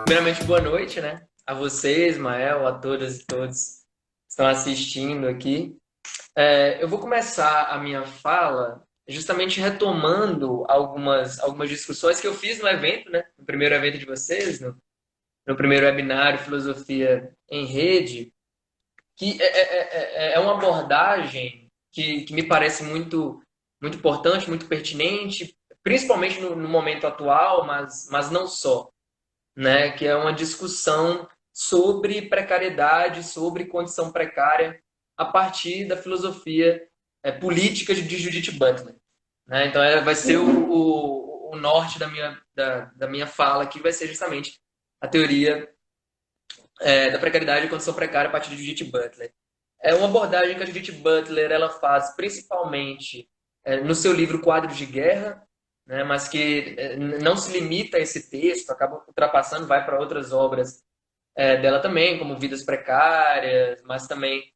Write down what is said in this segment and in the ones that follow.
Primeiramente, boa noite, né? A você, Ismael, a todas e todos que estão assistindo aqui. Eu vou começar a minha fala justamente retomando algumas discussões que eu fiz no evento, né? No primeiro evento de vocês, no primeiro webinário Filosofia em Rede, que é uma abordagem que me parece muito importante, muito pertinente, principalmente no momento atual, mas não só, né, que é uma discussão sobre precariedade, sobre condição precária, a partir da filosofia política de Judith Butler. Né? Então, vai ser o norte da minha fala aqui, vai ser justamente a teoria da precariedade e condição precária a partir de Judith Butler. É uma abordagem que a Judith Butler ela faz principalmente no seu livro Quadros de Guerra, né, mas que não se limita a esse texto, acaba ultrapassando, vai para outras obras dela também, como Vidas Precárias, mas também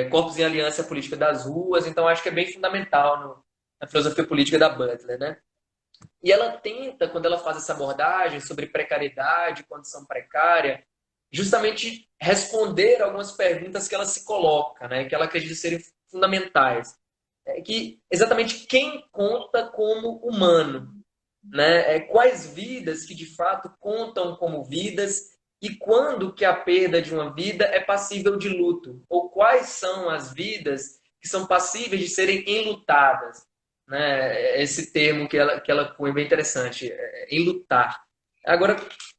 Corpos em Aliança Política das Ruas. Então, acho que é bem fundamental na filosofia política da Butler. Né? E ela tenta, quando ela faz essa abordagem sobre precariedade, condição precária, justamente responder algumas perguntas que ela se coloca, né, que ela acredita serem fundamentais. Que exatamente quem conta como humano, né? Quais vidas que de fato contam como vidas e quando que a perda de uma vida é passível de luto, ou quais são as vidas que são passíveis de serem enlutadas, né? Esse termo que ela põe bem interessante, enlutar. Agora,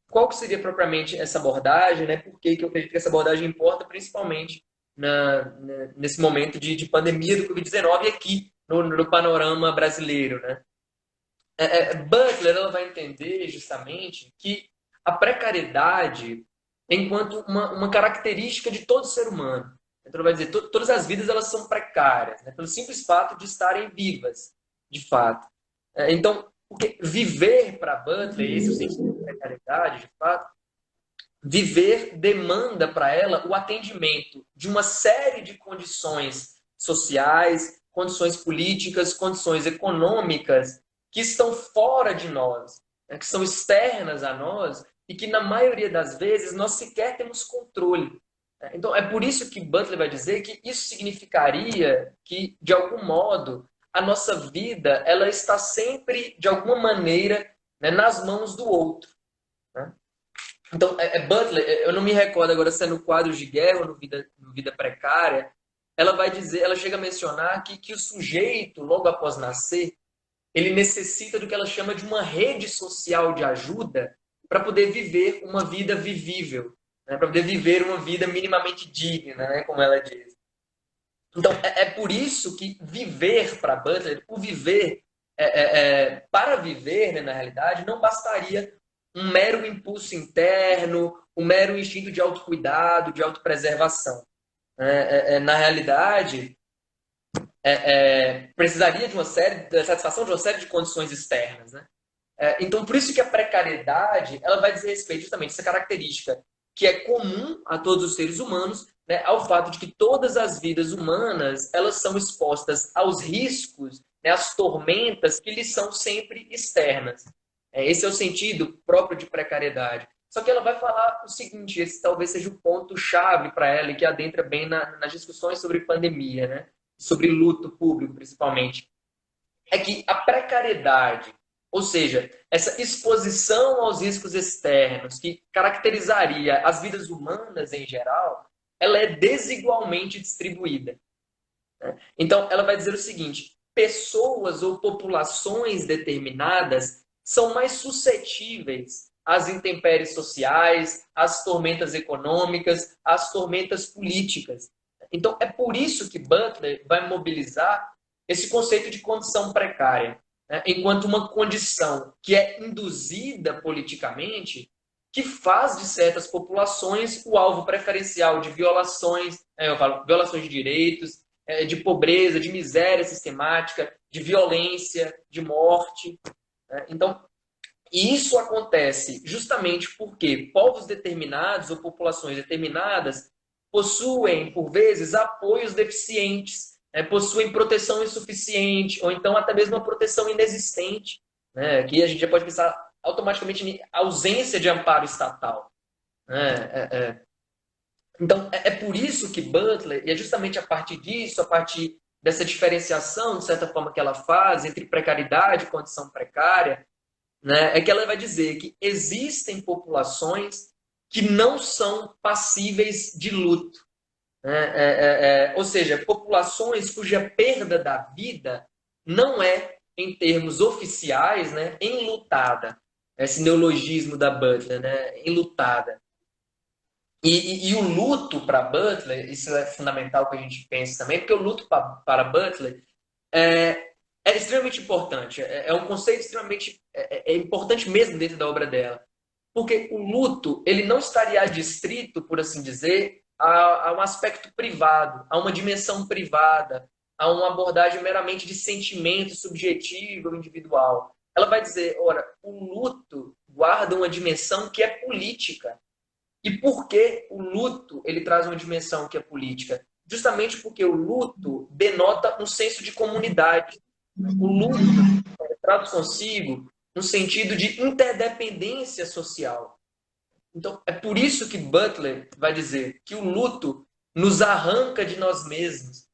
qual que seria propriamente essa abordagem, né? Por que eu acredito que essa abordagem importa principalmente nesse momento de pandemia do Covid-19 aqui no panorama brasileiro, né? Butler ela vai entender justamente que a precariedade enquanto uma característica de todo ser humano. Então, ela vai dizer todas as vidas elas são precárias, né? Pelo simples fato de estarem vivas, de fato. Então, porque viver para Butler, esse é o sentido de precariedade, de fato, viver demanda para ela o atendimento de uma série de condições sociais, condições políticas, condições econômicas que estão fora de nós, né, que são externas a nós e que, na maioria das vezes, nós sequer temos controle. Então, é por isso que Butler vai dizer que isso significaria que, de algum modo, a nossa vida ela está sempre, de alguma maneira, né, nas mãos do outro. Né? Então, Butler, eu não me recordo agora se é no Quadros de Guerra ou no Vida Precária, ela vai dizer, ela chega a mencionar que o sujeito, logo após nascer, ele necessita do que ela chama de uma rede social de ajuda para poder viver uma vida vivível, né? Para poder viver uma vida minimamente digna, né? Como ela diz. Então, é por isso que viver para Butler, o viver, para viver, né, na realidade, não bastaria um mero impulso interno, um mero instinto de autocuidado, de autopreservação. Na realidade, precisaria de uma série, da satisfação de uma série de condições externas. Né? Então, por isso que a precariedade ela vai dizer respeito justamente a essa característica que é comum a todos os seres humanos, né, ao fato de que todas as vidas humanas elas são expostas aos riscos, né, às tormentas que lhes são sempre externas. Esse é o sentido próprio de precariedade. Só que ela vai falar o seguinte, esse talvez seja o ponto-chave para ela e que adentra bem nas discussões sobre pandemia, né? Sobre luto público, principalmente. É que a precariedade, ou seja, essa exposição aos riscos externos que caracterizaria as vidas humanas em geral, ela é desigualmente distribuída. Né? Então, ela vai dizer o seguinte: pessoas ou populações determinadas são mais suscetíveis às intempéries sociais, às tormentas econômicas, às tormentas políticas. Então, é por isso que Butler vai mobilizar esse conceito de condição precária, né, enquanto uma condição que é induzida politicamente, que faz de certas populações o alvo preferencial de violações, eu falo, violações de direitos, de pobreza, de miséria sistemática, de violência, de morte. Né? Então, isso acontece justamente porque povos determinados ou populações determinadas possuem, por vezes, apoios deficientes, possuem proteção insuficiente, ou então até mesmo uma proteção inexistente. Né? Aqui a gente já pode pensar automaticamente ausência de amparo estatal. Né? Então, é por isso que Butler, e é justamente a partir disso, a partir dessa diferenciação, de certa forma, que ela faz entre precariedade e condição precária, né, é que ela vai dizer que existem populações que não são passíveis de luto. Né? Ou seja, populações cuja perda da vida não é, em termos oficiais, né, enlutada. Esse neologismo da Butler, né, enlutada. E o luto para Butler, isso é fundamental que a gente pense também, porque o luto para Butler é extremamente importante. É um conceito extremamente importante mesmo dentro da obra dela. Porque o luto, ele não estaria adstrito, por assim dizer, a um aspecto privado, a uma dimensão privada, a uma abordagem meramente de sentimento subjetivo ou individual. Ela vai dizer, ora, o luto guarda uma dimensão que é política. E por que o luto ele traz uma dimensão que é política? Justamente porque o luto denota um senso de comunidade. O luto traz consigo um sentido de interdependência social. Então, é por isso que Butler vai dizer que o luto nos arranca de nós mesmos.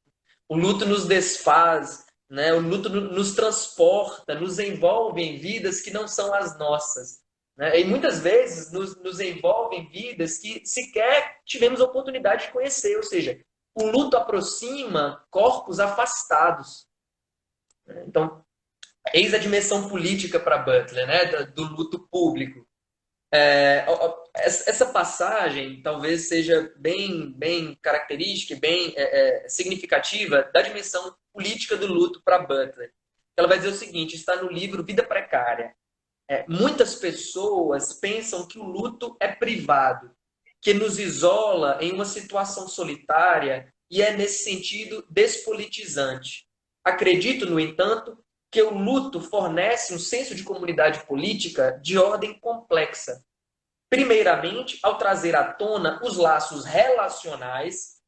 O luto nos desfaz, né? O luto nos transporta, nos envolve em vidas que não são as nossas. Né? E muitas vezes nos envolve em vidas que sequer tivemos a oportunidade de conhecer. Ou seja, o luto aproxima corpos afastados. Então, eis a dimensão política para Butler, né? Do luto público. Essa passagem talvez seja bem característica e bem significativa da dimensão política do luto para Butler. Ela vai dizer o seguinte, está no livro Vida Precária. Muitas pessoas pensam que o luto é privado, que nos isola em uma situação solitária e é, nesse sentido, despolitizante. Acredito, no entanto, que o luto fornece um senso de comunidade política de ordem complexa. Primeiramente, ao trazer à tona os laços relacionais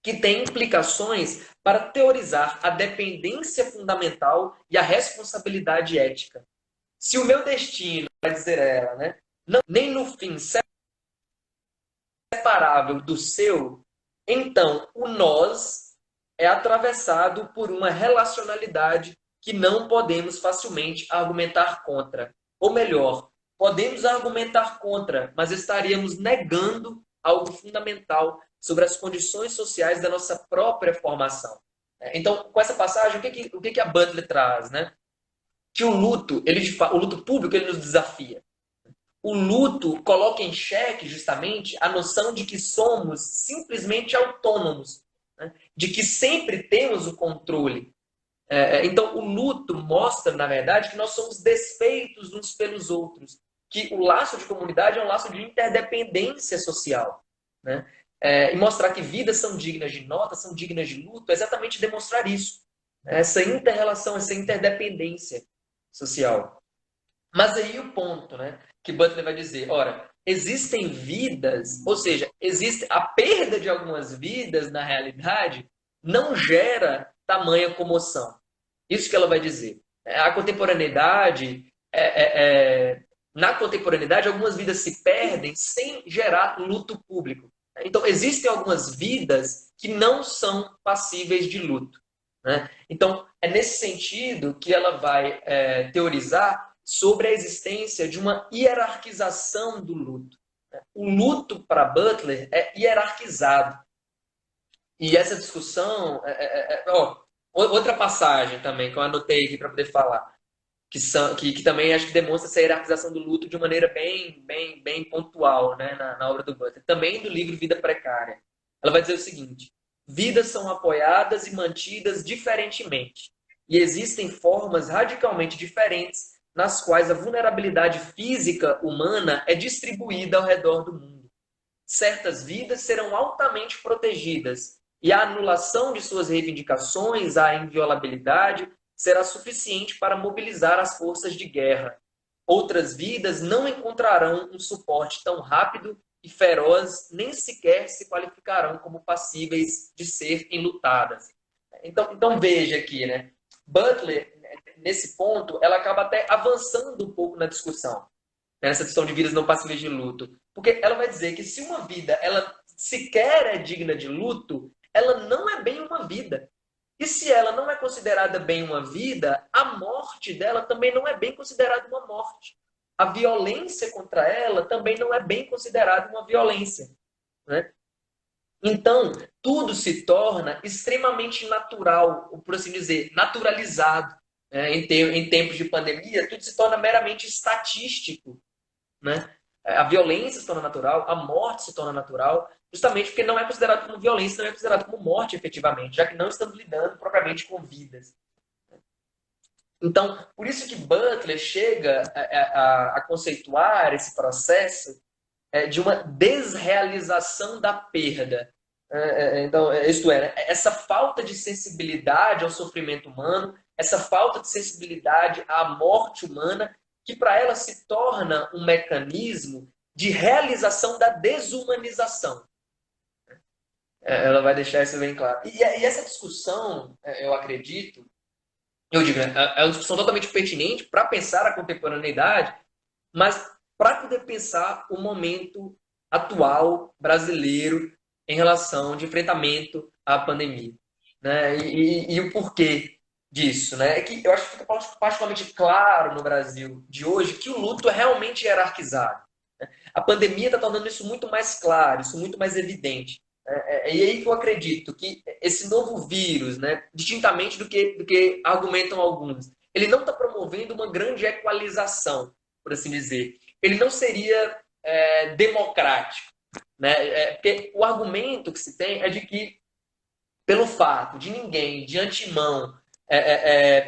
que têm implicações para teorizar a dependência fundamental e a responsabilidade ética. Se o meu destino, vai dizer ela, né, não, nem no fim separável do seu, então o nós é atravessado por uma relacionalidade que não podemos facilmente argumentar contra. Ou melhor, podemos argumentar contra, mas estaríamos negando algo fundamental sobre as condições sociais da nossa própria formação. Então, com essa passagem, o que a Butler traz, né? Que o luto, o luto público, ele nos desafia. O luto coloca em xeque, justamente, a noção de que somos simplesmente autônomos, né? De que sempre temos o controle. Então, o luto mostra, na verdade, que nós somos desfeitos uns pelos outros, que o laço de comunidade é um laço de interdependência social. Né? E mostrar que vidas são dignas de nota, são dignas de luto, é exatamente demonstrar isso. Essa inter-relação, essa interdependência social. Mas aí o ponto, né, que Butler vai dizer, ora, existem vidas, ou seja, existe a perda de algumas vidas na realidade não gera tamanha comoção. Isso que ela vai dizer. A contemporaneidade, na contemporaneidade, algumas vidas se perdem sem gerar luto público. Então, existem algumas vidas que não são passíveis de luto. Né? Então, é nesse sentido que ela vai teorizar sobre a existência de uma hierarquização do luto. O luto, para Butler, é hierarquizado. E essa discussão... outra passagem também que eu anotei aqui para poder falar, que também acho que demonstra essa hierarquização do luto de maneira bem pontual, né, na obra do Butler. Também do livro Vida Precária. Ela vai dizer o seguinte: vidas são apoiadas e mantidas diferentemente. E existem formas radicalmente diferentes nas quais a vulnerabilidade física humana é distribuída ao redor do mundo. Certas vidas serão altamente protegidas e a anulação de suas reivindicações à inviolabilidade será suficiente para mobilizar as forças de guerra. Outras vidas não encontrarão um suporte tão rápido e feroz, nem sequer se qualificarão como passíveis de ser enlutadas. Então veja aqui, né? Butler, nesse ponto, ela acaba até avançando um pouco na discussão, né, nessa discussão de vidas não passíveis de luto. Porque ela vai dizer que se uma vida ela sequer é digna de luto, ela não é bem uma vida. E se ela não é considerada bem uma vida, a morte dela também não é bem considerada uma morte. A violência contra ela também não é bem considerada uma violência, né? Então, tudo se torna extremamente natural, ou por assim dizer, naturalizado, né? Em tempos de pandemia, tudo se torna meramente estatístico, né? A violência se torna natural, a morte se torna natural, justamente porque não é considerado como violência, não é considerado como morte efetivamente, já que não estamos lidando propriamente com vidas. Então, por isso que Butler chega a conceituar esse processo de uma desrealização da perda. Então, isto é, né, essa falta de sensibilidade ao sofrimento humano, essa falta de sensibilidade à morte humana, que para ela se torna um mecanismo de realização da desumanização. Ela vai deixar isso bem claro. E essa discussão, eu acredito, eu digo, é uma discussão totalmente pertinente para pensar a contemporaneidade, mas para poder pensar o momento atual brasileiro em relação de enfrentamento à pandemia, né? E o porquê disso, né? É que eu acho que fica particularmente claro no Brasil de hoje que o luto é realmente hierarquizado. A pandemia está tornando isso muito mais claro, isso muito mais evidente. E aí que eu acredito que esse novo vírus, né, distintamente do que argumentam alguns, ele não está promovendo uma grande equalização, por assim dizer. Ele não seria democrático, né? Porque o argumento que se tem é de que, pelo fato de ninguém, de antemão,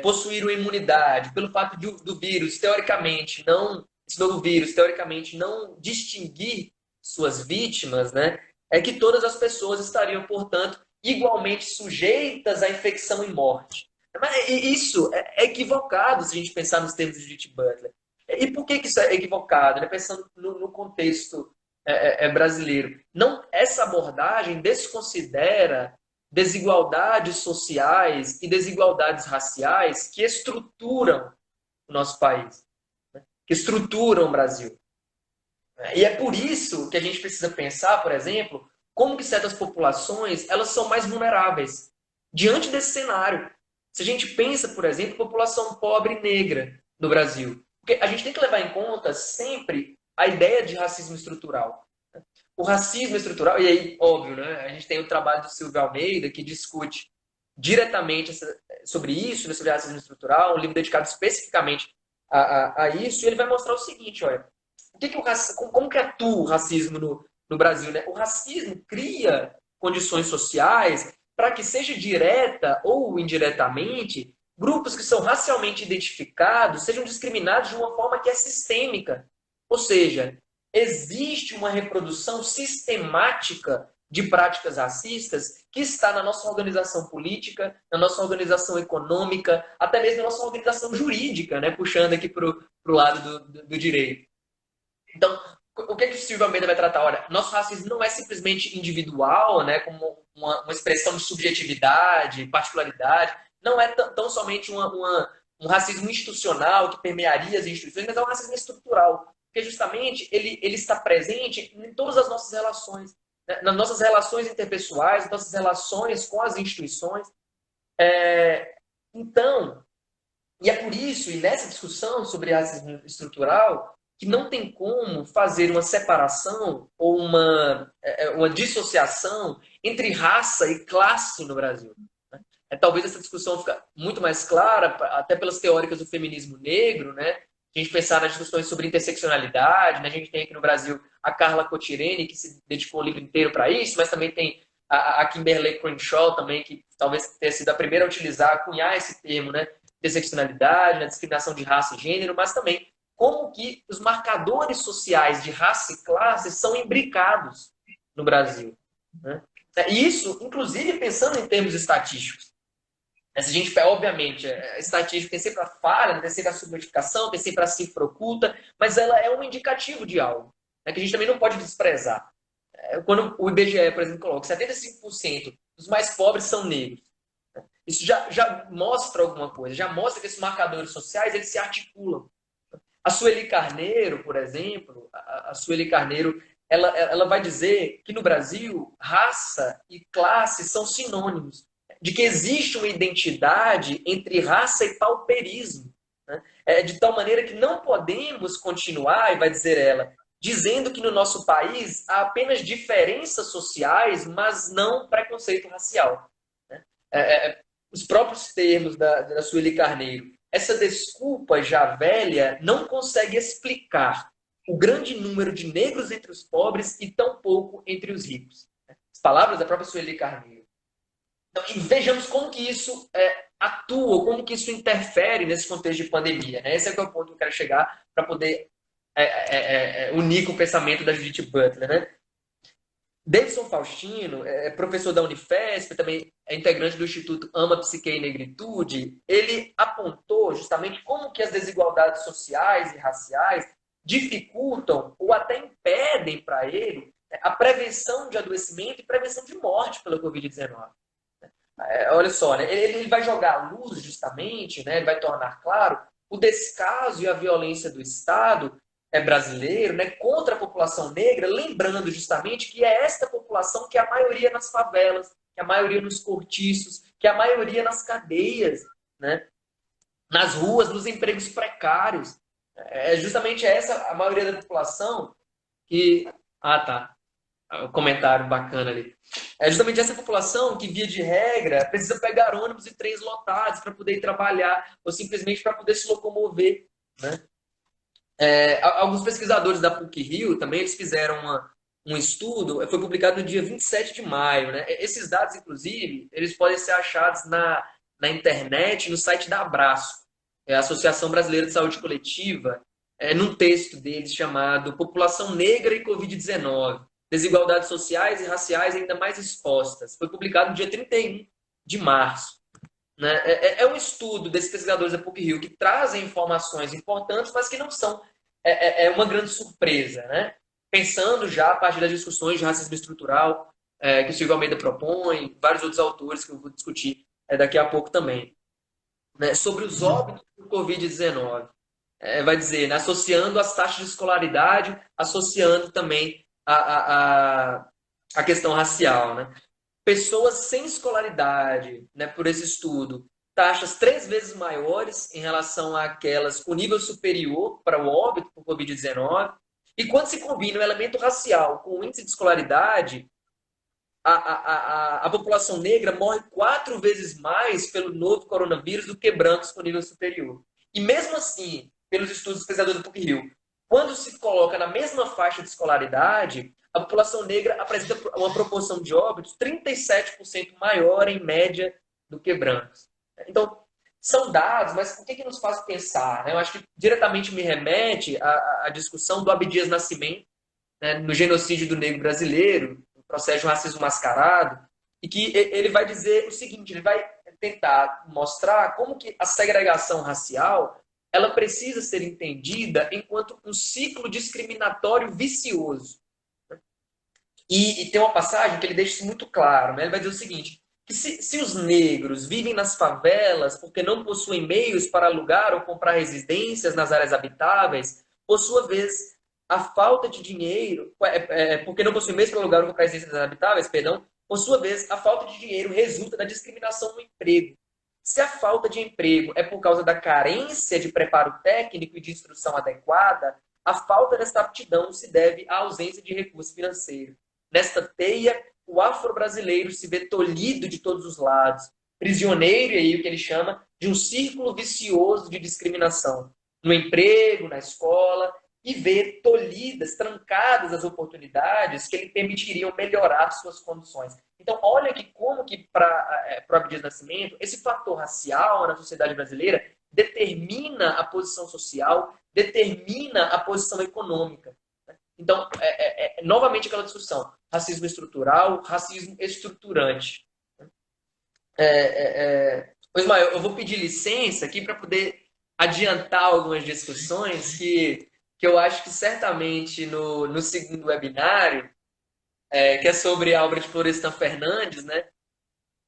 possuir uma imunidade, pelo fato do vírus, teoricamente, não, esse novo vírus, teoricamente, não distinguir suas vítimas, né? É que todas as pessoas estariam, portanto, igualmente sujeitas à infecção e morte. Mas isso é equivocado se a gente pensar nos termos de Judith Butler. E por que isso é equivocado? Né? Pensando no contexto brasileiro. Não, essa abordagem desconsidera desigualdades sociais e desigualdades raciais que estruturam o nosso país, né? Que estruturam o Brasil. E é por isso que a gente precisa pensar, por exemplo, como que certas populações elas são mais vulneráveis diante desse cenário. Se a gente pensa, por exemplo, população pobre e negra no Brasil, porque a gente tem que levar em conta sempre a ideia de racismo estrutural. O racismo estrutural, e aí, óbvio, né? A gente tem o trabalho do Silvio Almeida, que discute diretamente sobre isso, né, sobre racismo estrutural, um livro dedicado especificamente a isso, e ele vai mostrar o seguinte, olha, como que atua o racismo no Brasil? Né? O racismo cria condições sociais para que, seja direta ou indiretamente, grupos que são racialmente identificados sejam discriminados de uma forma que é sistêmica. Ou seja, existe uma reprodução sistemática de práticas racistas que está na nossa organização política, na nossa organização econômica, até mesmo na nossa organização jurídica, né? Puxando aqui para o lado do direito. Então, o que o Silvio Almeida vai tratar? Olha, nosso racismo não é simplesmente individual, né, como uma expressão de subjetividade, particularidade, não é tão somente um racismo institucional que permearia as instituições, mas é um racismo estrutural, porque justamente ele está presente em todas as nossas relações, né, nas nossas relações interpessoais, nas nossas relações com as instituições. Então, e é por isso, e nessa discussão sobre racismo estrutural, que não tem como fazer uma separação ou uma dissociação entre raça e classe no Brasil. Talvez essa discussão fique muito mais clara, até pelas teóricas do feminismo negro, né? A gente pensar nas discussões sobre interseccionalidade, né? A gente tem aqui no Brasil a Carla Cotirene, que se dedicou o livro inteiro para isso, mas também tem a Kimberly Crenshaw também, que talvez tenha sido a primeira a utilizar, a cunhar esse termo, né? Interseccionalidade, né? Discriminação de raça e gênero, mas também como que os marcadores sociais de raça e classe são imbricados no Brasil, né? E isso, inclusive, pensando em termos estatísticos. Se a gente, obviamente, a estatística tem sempre a falha, tem sempre a subnotificação, tem sempre a cifra oculta, mas ela é um indicativo de algo, né, que a gente também não pode desprezar. Quando o IBGE, por exemplo, coloca que 75% dos mais pobres são negros, Isso já mostra alguma coisa, já mostra que esses marcadores sociais eles se articulam. A Sueli Carneiro, por exemplo, a Sueli Carneiro, ela vai dizer que no Brasil, raça e classe são sinônimos, de que existe uma identidade entre raça e pauperismo, né? De tal maneira que não podemos continuar, e vai dizer ela, dizendo que no nosso país há apenas diferenças sociais, mas não preconceito racial. Né? Os próprios termos da Sueli Carneiro. Essa desculpa já velha não consegue explicar o grande número de negros entre os pobres e tão pouco entre os ricos. As palavras da própria Sueli Carneiro. Então, e vejamos como que isso atua, como que isso interfere nesse contexto de pandemia. Né? Esse é o ponto que eu quero chegar para poder unir com o pensamento da Judith Butler. Né? Davidson Faustino, professor da Unifesp, também é integrante do Instituto Ama, Psique e Negritude, ele apontou justamente como que as desigualdades sociais e raciais dificultam ou até impedem para ele a prevenção de adoecimento e prevenção de morte pela Covid-19. Olha só, né? Ele vai jogar à luz justamente, né? Ele vai tornar claro o descaso e a violência do Estado brasileiro, né, contra a população negra, lembrando justamente que é esta população que é a maioria nas favelas, que é a maioria nos cortiços, que é a maioria nas cadeias, né, nas ruas, nos empregos precários. É justamente essa a maioria da população que... Ah, tá. O comentário bacana ali. É justamente essa população que, via de regra, precisa pegar ônibus e trens lotados para poder ir trabalhar ou simplesmente para poder se locomover, né? Alguns pesquisadores da PUC-Rio também eles fizeram um estudo, foi publicado no dia 27 de maio. Né? Esses dados, inclusive, eles podem ser achados na internet, no site da Abraço, a Associação Brasileira de Saúde Coletiva, num texto deles chamado População Negra e Covid-19, Desigualdades Sociais e Raciais Ainda Mais Expostas. Foi publicado no dia 31 de março. Né? Um estudo desses pesquisadores da PUC-Rio que trazem informações importantes, mas que não são uma grande surpresa. Né? Pensando já a partir das discussões de racismo estrutural que o Silvio Almeida propõe, vários outros autores que eu vou discutir daqui a pouco também. Né? Sobre os óbitos por Covid-19. Vai dizer, né? Associando as taxas de escolaridade, associando também a questão racial. Né? Pessoas sem escolaridade, né, por esse estudo, taxas 3 vezes maiores em relação àquelas com nível superior para o óbito por Covid-19. E quando se combina o elemento racial com o índice de escolaridade, a população negra morre 4 vezes mais pelo novo coronavírus do que brancos com nível superior. E mesmo assim, pelos estudos dos pesquisadores do PUC-Rio, quando se coloca na mesma faixa de escolaridade, a população negra apresenta uma proporção de óbitos 37% maior em média do que brancos. Então, são dados, mas o que nos faz pensar? Né? Eu acho que diretamente me remete à discussão do Abdias Nascimento, né, no genocídio do negro brasileiro, no processo de um racismo mascarado, e que ele vai dizer o seguinte, ele vai tentar mostrar como que a segregação racial ela precisa ser entendida enquanto um ciclo discriminatório vicioso. E tem uma passagem que ele deixa isso muito claro. Né? Ele vai dizer o seguinte, que se os negros vivem nas favelas porque não possuem meios para alugar ou comprar residências nas áreas habitáveis, por sua vez, a falta de dinheiro, porque não possuem meios para alugar ou comprar residências habitáveis, perdão, por sua vez, a falta de dinheiro resulta da discriminação no emprego. Se a falta de emprego é por causa da carência de preparo técnico e de instrução adequada, a falta dessa aptidão se deve à ausência de recurso financeiro. Nesta teia, o afro-brasileiro se vê tolhido de todos os lados, prisioneiro, e aí o que ele chama, de um círculo vicioso de discriminação, no emprego, na escola, e vê tolhidas, trancadas as oportunidades que lhe permitiriam melhorar suas condições. Então, olha que como que para o Abdias Nascimento, esse fator racial na sociedade brasileira determina a posição social, determina a posição econômica. Então, novamente aquela discussão, racismo estrutural, racismo estruturante. Ismael, eu vou pedir licença aqui para poder adiantar algumas discussões que eu acho que certamente no segundo webinário, que é sobre a obra de Florestan Fernandes, né,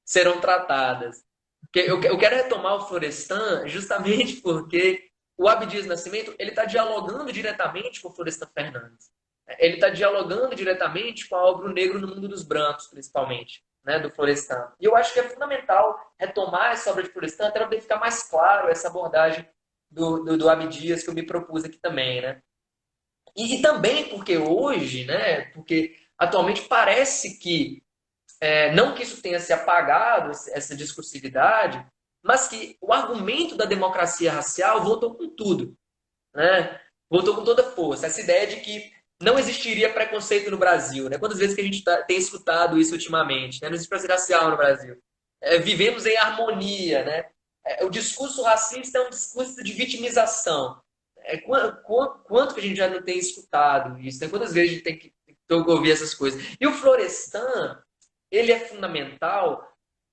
serão tratadas. Porque eu quero retomar o Florestan justamente porque o Abdias Nascimento ele está dialogando diretamente com o Florestan Fernandes. Ele está dialogando diretamente com a obra O Negro no Mundo dos Brancos, principalmente, né, do Florestan. E eu acho que é fundamental retomar essa obra de Florestan até para poder ficar mais claro essa abordagem do Abdias que eu me propus aqui também, né? E também porque hoje, né, porque atualmente parece que não que isso tenha se apagado, essa discursividade, mas que o argumento da democracia racial voltou com tudo, né? Voltou com toda força. Essa ideia de que não existiria preconceito no Brasil, né? Quantas vezes que a gente tem escutado isso ultimamente, né? Não existe preconceito racial no Brasil. Vivemos em harmonia, né? O discurso racista é um discurso de vitimização. Quanto que a gente já não tem escutado isso, né? Quantas vezes a gente tem que ouvir essas coisas? E o Florestan, ele é fundamental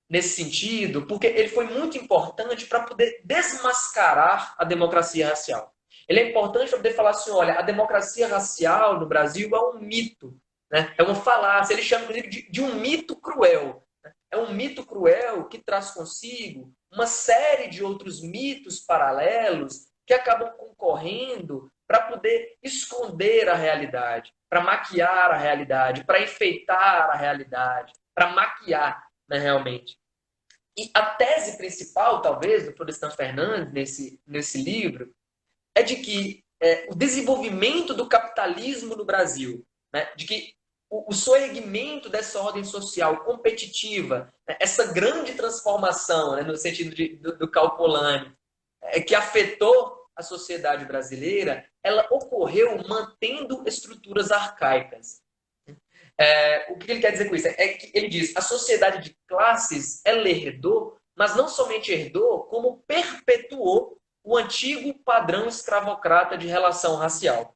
nesse sentido, porque ele foi muito importante para poder desmascarar a democracia racial. Ele é importante para poder falar assim, olha, a democracia racial no Brasil é um mito, né? É uma falácia. Ele chama, inclusive, de um mito cruel. Né? É um mito cruel que traz consigo uma série de outros mitos paralelos que acabam concorrendo para poder esconder a realidade, para maquiar a realidade, para enfeitar a realidade, para maquiar, né, realmente. E a tese principal, talvez, do Florestan Fernandes, nesse livro, é de que o desenvolvimento do capitalismo no Brasil, né, de que o soerguimento dessa ordem social competitiva, né, essa grande transformação, né, no sentido do Calpolani, que afetou a sociedade brasileira, ela ocorreu mantendo estruturas arcaicas. O que ele quer dizer com isso? É que ele diz a sociedade de classes, ela herdou, mas não somente herdou, como perpetuou o antigo padrão escravocrata de relação racial.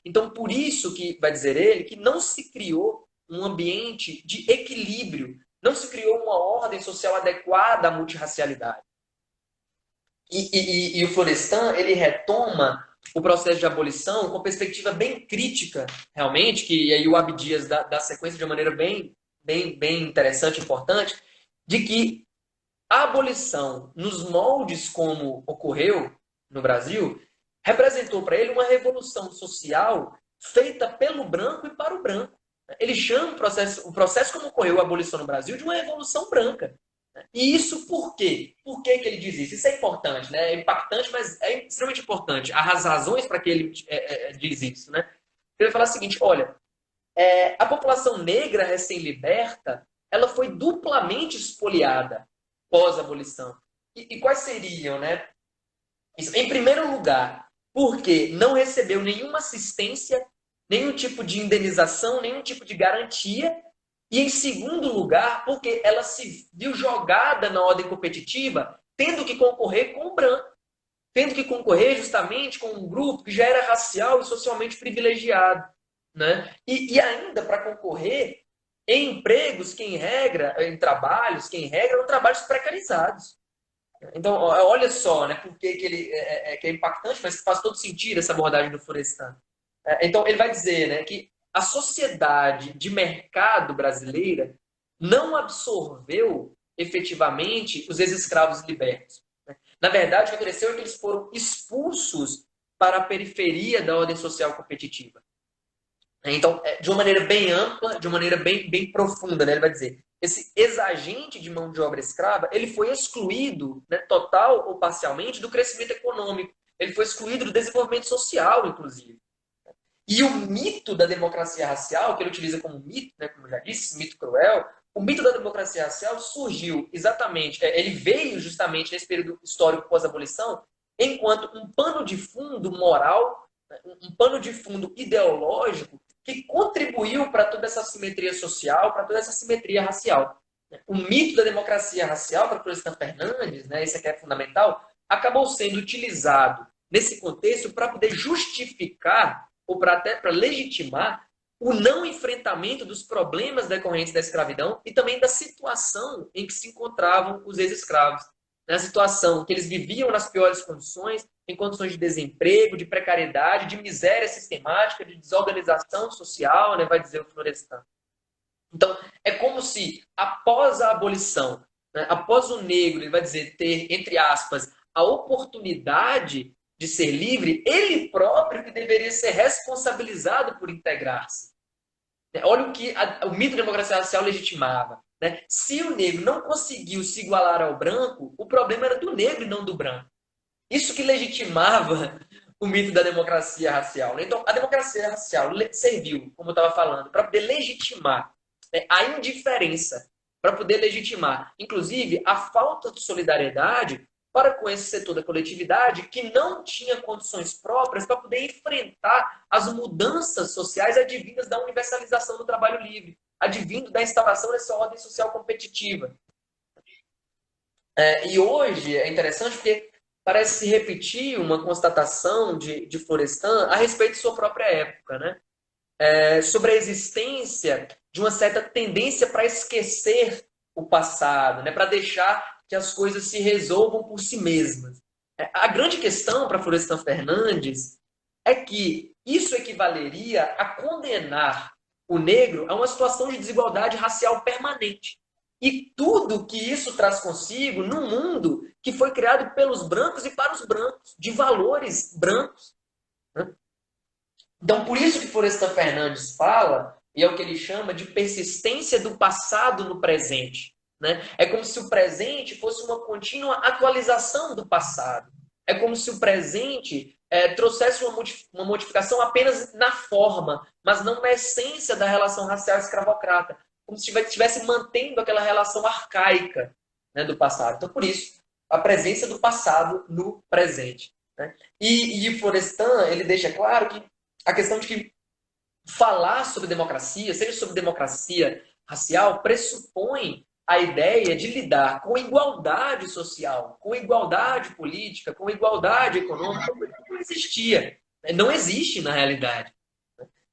Então, por isso que, vai dizer ele, que não se criou um ambiente de equilíbrio, não se criou uma ordem social adequada à multirracialidade. E o Florestan, ele retoma o processo de abolição com perspectiva bem crítica, realmente, que aí o Abdias dá sequência de uma maneira bem interessante e importante, de que a abolição, nos moldes como ocorreu no Brasil, representou para ele uma revolução social feita pelo branco e para o branco. Ele chama o processo como ocorreu a abolição no Brasil de uma revolução branca. E isso por quê? Por que ele diz isso? Isso é importante, né? É impactante, mas é extremamente importante. As razões para que ele diz isso, né? Ele fala o seguinte, olha, a população negra recém-liberta, ela foi duplamente espoliada pós-abolição. E quais seriam, né? Isso, em primeiro lugar, porque não recebeu nenhuma assistência, nenhum tipo de indenização, nenhum tipo de garantia. E em segundo lugar, porque ela se viu jogada na ordem competitiva, tendo que concorrer com o branco, tendo que concorrer justamente com um grupo que já era racial e socialmente privilegiado. Né? E ainda para concorrer em empregos que, em regra, em trabalhos que, em regra, eram trabalhos precarizados. Então, olha só, né, por que ele que é impactante, mas faz todo sentido essa abordagem do Florestan. Então, ele vai dizer, né, que a sociedade de mercado brasileira não absorveu efetivamente os ex-escravos libertos. Na verdade, o que aconteceu é que eles foram expulsos para a periferia da ordem social competitiva. Então, de uma maneira bem ampla, de uma maneira bem profunda, né? Ele vai dizer, esse ex-agente de mão de obra escrava, ele foi excluído, né, total ou parcialmente, do crescimento econômico. Ele foi excluído do desenvolvimento social, inclusive. E o mito da democracia racial, que ele utiliza como mito, né, como eu já disse, mito cruel, o mito da democracia racial surgiu exatamente, ele veio justamente nesse período histórico pós-abolição, enquanto um pano de fundo moral, um pano de fundo ideológico que contribuiu para toda essa simetria social, para toda essa simetria racial. O mito da democracia racial, para o Florestan Fernandes, né, esse aqui é fundamental, acabou sendo utilizado nesse contexto para poder justificar ou para legitimar o não enfrentamento dos problemas decorrentes da escravidão e também da situação em que se encontravam os ex-escravos. Na situação que eles viviam nas piores condições, em condições de desemprego, de precariedade, de miséria sistemática, de desorganização social, né, vai dizer o Florestan. Então, é como se, após a abolição, né? Após o negro, ele vai dizer, ter, entre aspas, a oportunidade de ser livre, ele próprio que deveria ser responsabilizado por integrar-se. Olha o que o mito da democracia racial legitimava. Né? Se o negro não conseguiu se igualar ao branco, o problema era do negro e não do branco. Isso que legitimava o mito da democracia racial. Né? Então, a democracia racial serviu, como eu estava falando, para poder legitimar, né, a indiferença, para poder legitimar, inclusive, a falta de solidariedade para com esse setor da coletividade que não tinha condições próprias para poder enfrentar as mudanças sociais advindas da universalização do trabalho livre, advindo da instalação dessa ordem social competitiva. E hoje é interessante porque parece se repetir uma constatação de Florestan a respeito de sua própria época, né? Sobre a existência de uma certa tendência para esquecer o passado, né? Para deixar que as coisas se resolvam por si mesmas. A grande questão para Florestan Fernandes é que isso equivaleria a condenar o negro a uma situação de desigualdade racial permanente. E tudo que isso traz consigo num mundo que foi criado pelos brancos e para os brancos, de valores brancos. Né? Então, por isso que Florestan Fernandes fala, e é o que ele chama de persistência do passado no presente. Né? É como se o presente fosse uma contínua atualização do passado. É como se o presente trouxesse uma modificação apenas na forma, mas não na essência da relação racial escravocrata. Como se estivesse mantendo aquela relação arcaica, né, do passado. Então, por isso, a presença do passado no presente. Né? E Florestan, ele deixa claro que a questão de que falar sobre democracia, seja sobre democracia racial, pressupõe a ideia de lidar com igualdade social, com igualdade política, com igualdade econômica, que não existia. Não existe na realidade.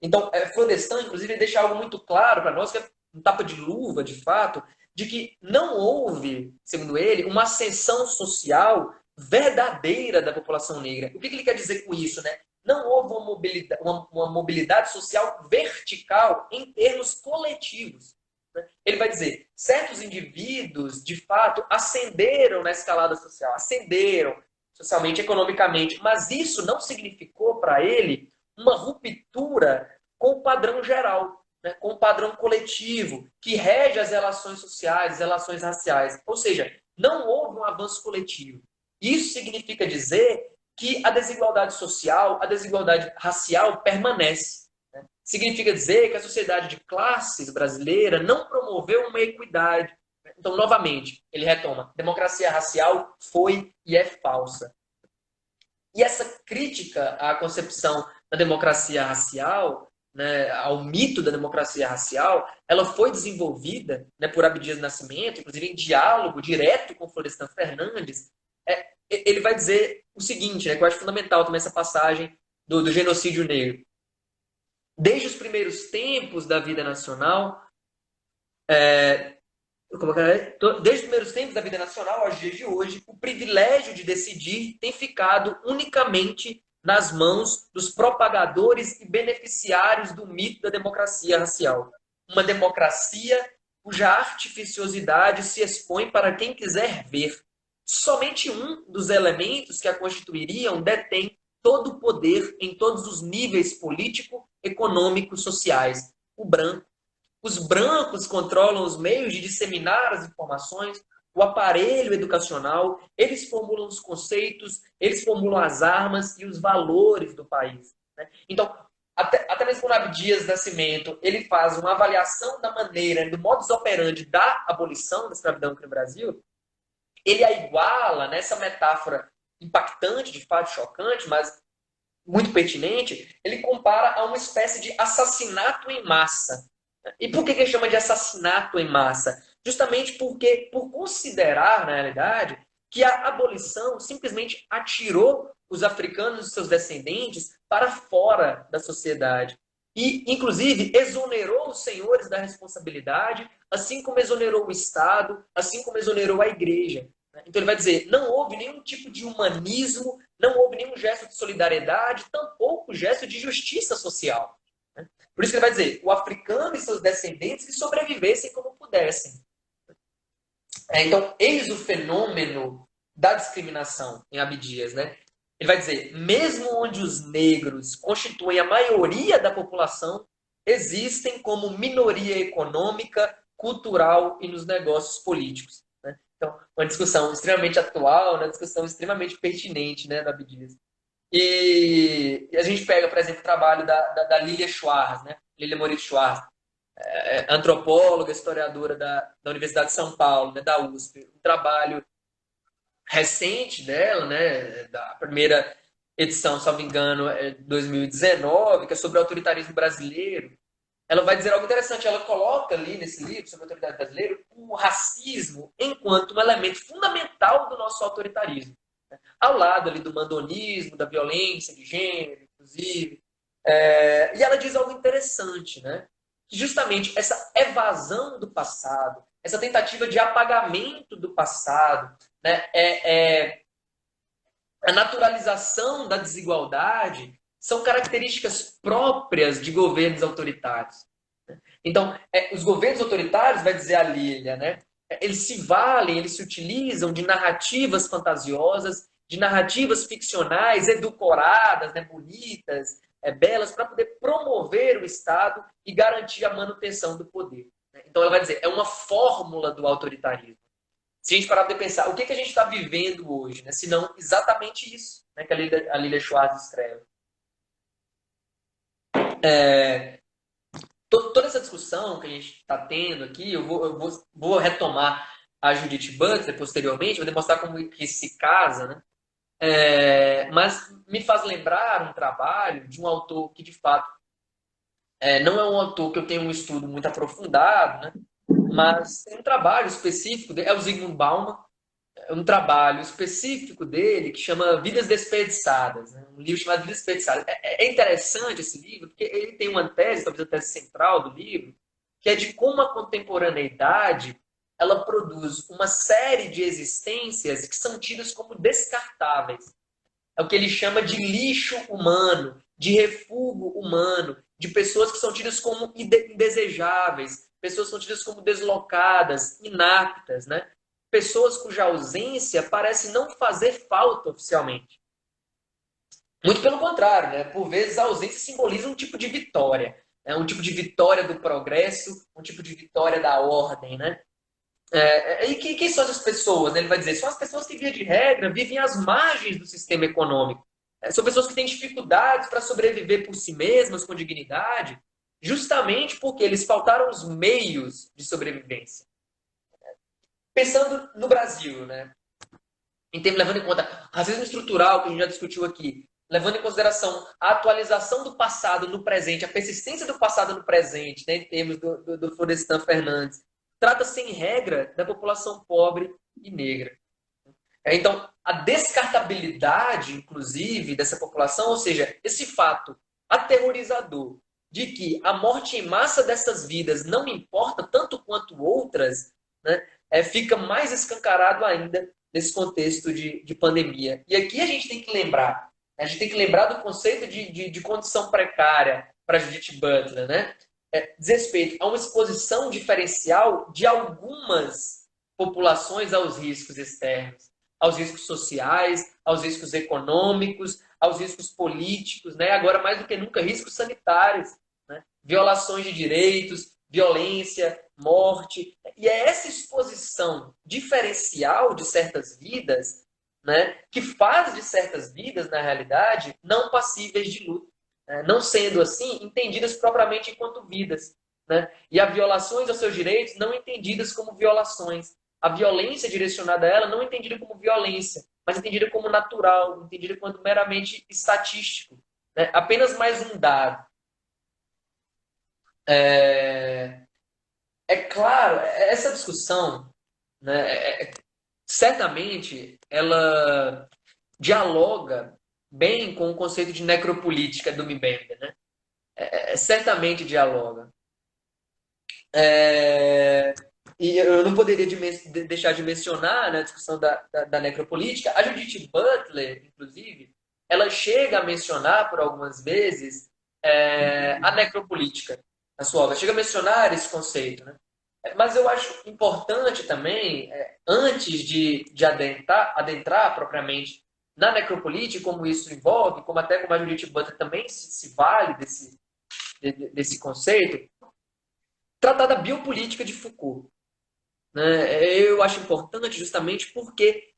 Então, Florestan, inclusive, deixa algo muito claro para nós, que é um tapa de luva, de fato, de que não houve, segundo ele, uma ascensão social verdadeira da população negra. O que ele quer dizer com isso, né? Não houve uma mobilidade social vertical em termos coletivos. Né? Ele vai dizer, certos indivíduos, de fato, ascenderam na escalada social, ascenderam socialmente, economicamente, mas isso não significou para ele uma ruptura com o padrão geral, né? Com o padrão coletivo, que rege as relações sociais, as relações raciais. Ou seja, não houve um avanço coletivo. Isso significa dizer que a desigualdade social, a desigualdade racial permanece. Né? Significa dizer que a sociedade de classes brasileira não promoveu uma equidade. Então, novamente, ele retoma: democracia racial foi e é falsa. E essa crítica à concepção da democracia racial, né, ao mito da democracia racial, ela foi desenvolvida, né, por Abdias Nascimento, inclusive em diálogo direto com Florestan Fernandes. Ele vai dizer o seguinte, né, que eu acho fundamental também essa passagem do genocídio negro. Desde os primeiros tempos da vida nacional, desde os primeiros tempos da vida nacional aos dias de hoje, o privilégio de decidir tem ficado unicamente nas mãos dos propagadores e beneficiários do mito da democracia racial. Uma democracia cuja artificiosidade se expõe para quem quiser ver. Somente um dos elementos que a constituiriam detém todo o poder em todos os níveis político, econômico, sociais: o branco. Os brancos controlam os meios de disseminar as informações, o aparelho educacional, eles formulam os conceitos, eles formulam as armas e os valores do país. Né? Então, até mesmo quando Abdias Nascimento ele faz uma avaliação da maneira, do modus operandi da abolição da escravidão aqui no Brasil, ele a iguala nessa metáfora impactante, de fato chocante, mas muito pertinente, ele compara a uma espécie de assassinato em massa. E por que ele chama de assassinato em massa? Justamente porque, por considerar, na realidade, que a abolição simplesmente atirou os africanos e seus descendentes para fora da sociedade. E, inclusive, exonerou os senhores da responsabilidade, assim como exonerou o Estado, assim como exonerou a igreja. Então ele vai dizer, não houve nenhum tipo de humanismo, não houve nenhum gesto de solidariedade, tampouco gesto de justiça social. Por isso que ele vai dizer, o africano e seus descendentes que sobrevivessem como pudessem. Então, eis o fenômeno da discriminação em Abdias, né? Ele vai dizer, mesmo onde os negros constituem a maioria da população, existem como minoria econômica, cultural e nos negócios políticos. Né? Então, uma discussão extremamente atual, uma discussão extremamente pertinente, né, da Abdias. E a gente pega, por exemplo, o trabalho da Lilia Schwartz, né? Lilia Moritz Schwartz, antropóloga, historiadora da Universidade de São Paulo, né, da USP. Um trabalho recente dela, né, da primeira edição, se não me engano, é 2019, que é sobre o autoritarismo brasileiro. Ela vai dizer algo interessante. Ela coloca ali nesse livro sobre o autoritarismo brasileiro o racismo enquanto um elemento fundamental do nosso autoritarismo, né? Ao lado ali do mandonismo, da violência de gênero, inclusive. E ela diz algo interessante, né? Que justamente essa evasão do passado, essa tentativa de apagamento do passado, né? A naturalização da desigualdade são características próprias de governos autoritários. Então, os governos autoritários, vai dizer a Lília, né? Eles se valem, eles se utilizam de narrativas fantasiosas, de narrativas ficcionais, edulcoradas, né, bonitas, belas, para poder promover o Estado e garantir a manutenção do poder. Então, ela vai dizer, é uma fórmula do autoritarismo. Se a gente parar para pensar, o que a gente está vivendo hoje, né? Se não exatamente isso, né, que a Lilia Schwartz escreve. Toda essa discussão que a gente está tendo aqui, eu vou retomar a Judith Butler posteriormente, vou demonstrar como que se casa, né? Mas me faz lembrar um trabalho de um autor que, de fato, não é um autor que eu tenho um estudo muito aprofundado, né? Mas tem um trabalho específico, é o Zygmunt Bauman, um trabalho específico dele que chama Vidas Desperdiçadas, né? Um livro chamado Vidas Desperdiçadas. É interessante esse livro, porque ele tem uma tese, talvez a tese central do livro, que é de como a contemporaneidade ela produz uma série de existências que são tidas como descartáveis. É o que ele chama de lixo humano, de refúgio humano, de pessoas que são tidas como indesejáveis, pessoas que são tidas como deslocadas, inaptas, né? Pessoas cuja ausência parece não fazer falta oficialmente. Muito pelo contrário, né? Por vezes a ausência simboliza um tipo de vitória, né? Um tipo de vitória do progresso, um tipo de vitória da ordem, né? E quem são essas pessoas? Né? Ele vai dizer, são as pessoas que, via de regra, vivem às margens do sistema econômico. São pessoas que têm dificuldades para sobreviver por si mesmas, com dignidade, justamente porque eles faltaram os meios de sobrevivência. Pensando no Brasil, né? Levando em conta racismo estrutural, que a gente já discutiu aqui, levando em consideração a atualização do passado no presente, a persistência do passado no presente, né, em termos do Florestan Fernandes, trata-se, em regra, da população pobre e negra. Então, a descartabilidade, inclusive, dessa população, ou seja, esse fato aterrorizador de que a morte em massa dessas vidas não importa tanto quanto outras, né, fica mais escancarado ainda nesse contexto de pandemia. E aqui a gente tem que lembrar, do conceito de condição precária para Judith Butler, né? Diz respeito a uma exposição diferencial de algumas populações aos riscos externos, aos riscos sociais, aos riscos econômicos, aos riscos políticos, né? Agora mais do que nunca riscos sanitários, né? Violações de direitos, violência, morte. E é essa exposição diferencial de certas vidas, né, que faz de certas vidas, na realidade, não passíveis de luta, né? Não sendo assim entendidas propriamente enquanto vidas, né? E as violações aos seus direitos não entendidas como violações. A violência direcionada a ela não entendida como violência, mas entendida como natural, entendida como meramente estatístico, né? Apenas mais um dado. Claro, essa discussão, né, certamente ela dialoga bem com o conceito de necropolítica do Mbembe, né? Certamente dialoga. E eu não poderia deixar de mencionar na discussão da necropolítica, a Judith Butler, inclusive, ela chega a mencionar por algumas vezes a necropolítica na sua obra, chega a mencionar esse conceito, né? Mas eu acho importante também, antes de adentrar propriamente na necropolítica, como isso envolve, como a Judith Butler também se vale desse conceito, tratar da biopolítica de Foucault. Né? Eu acho importante justamente porque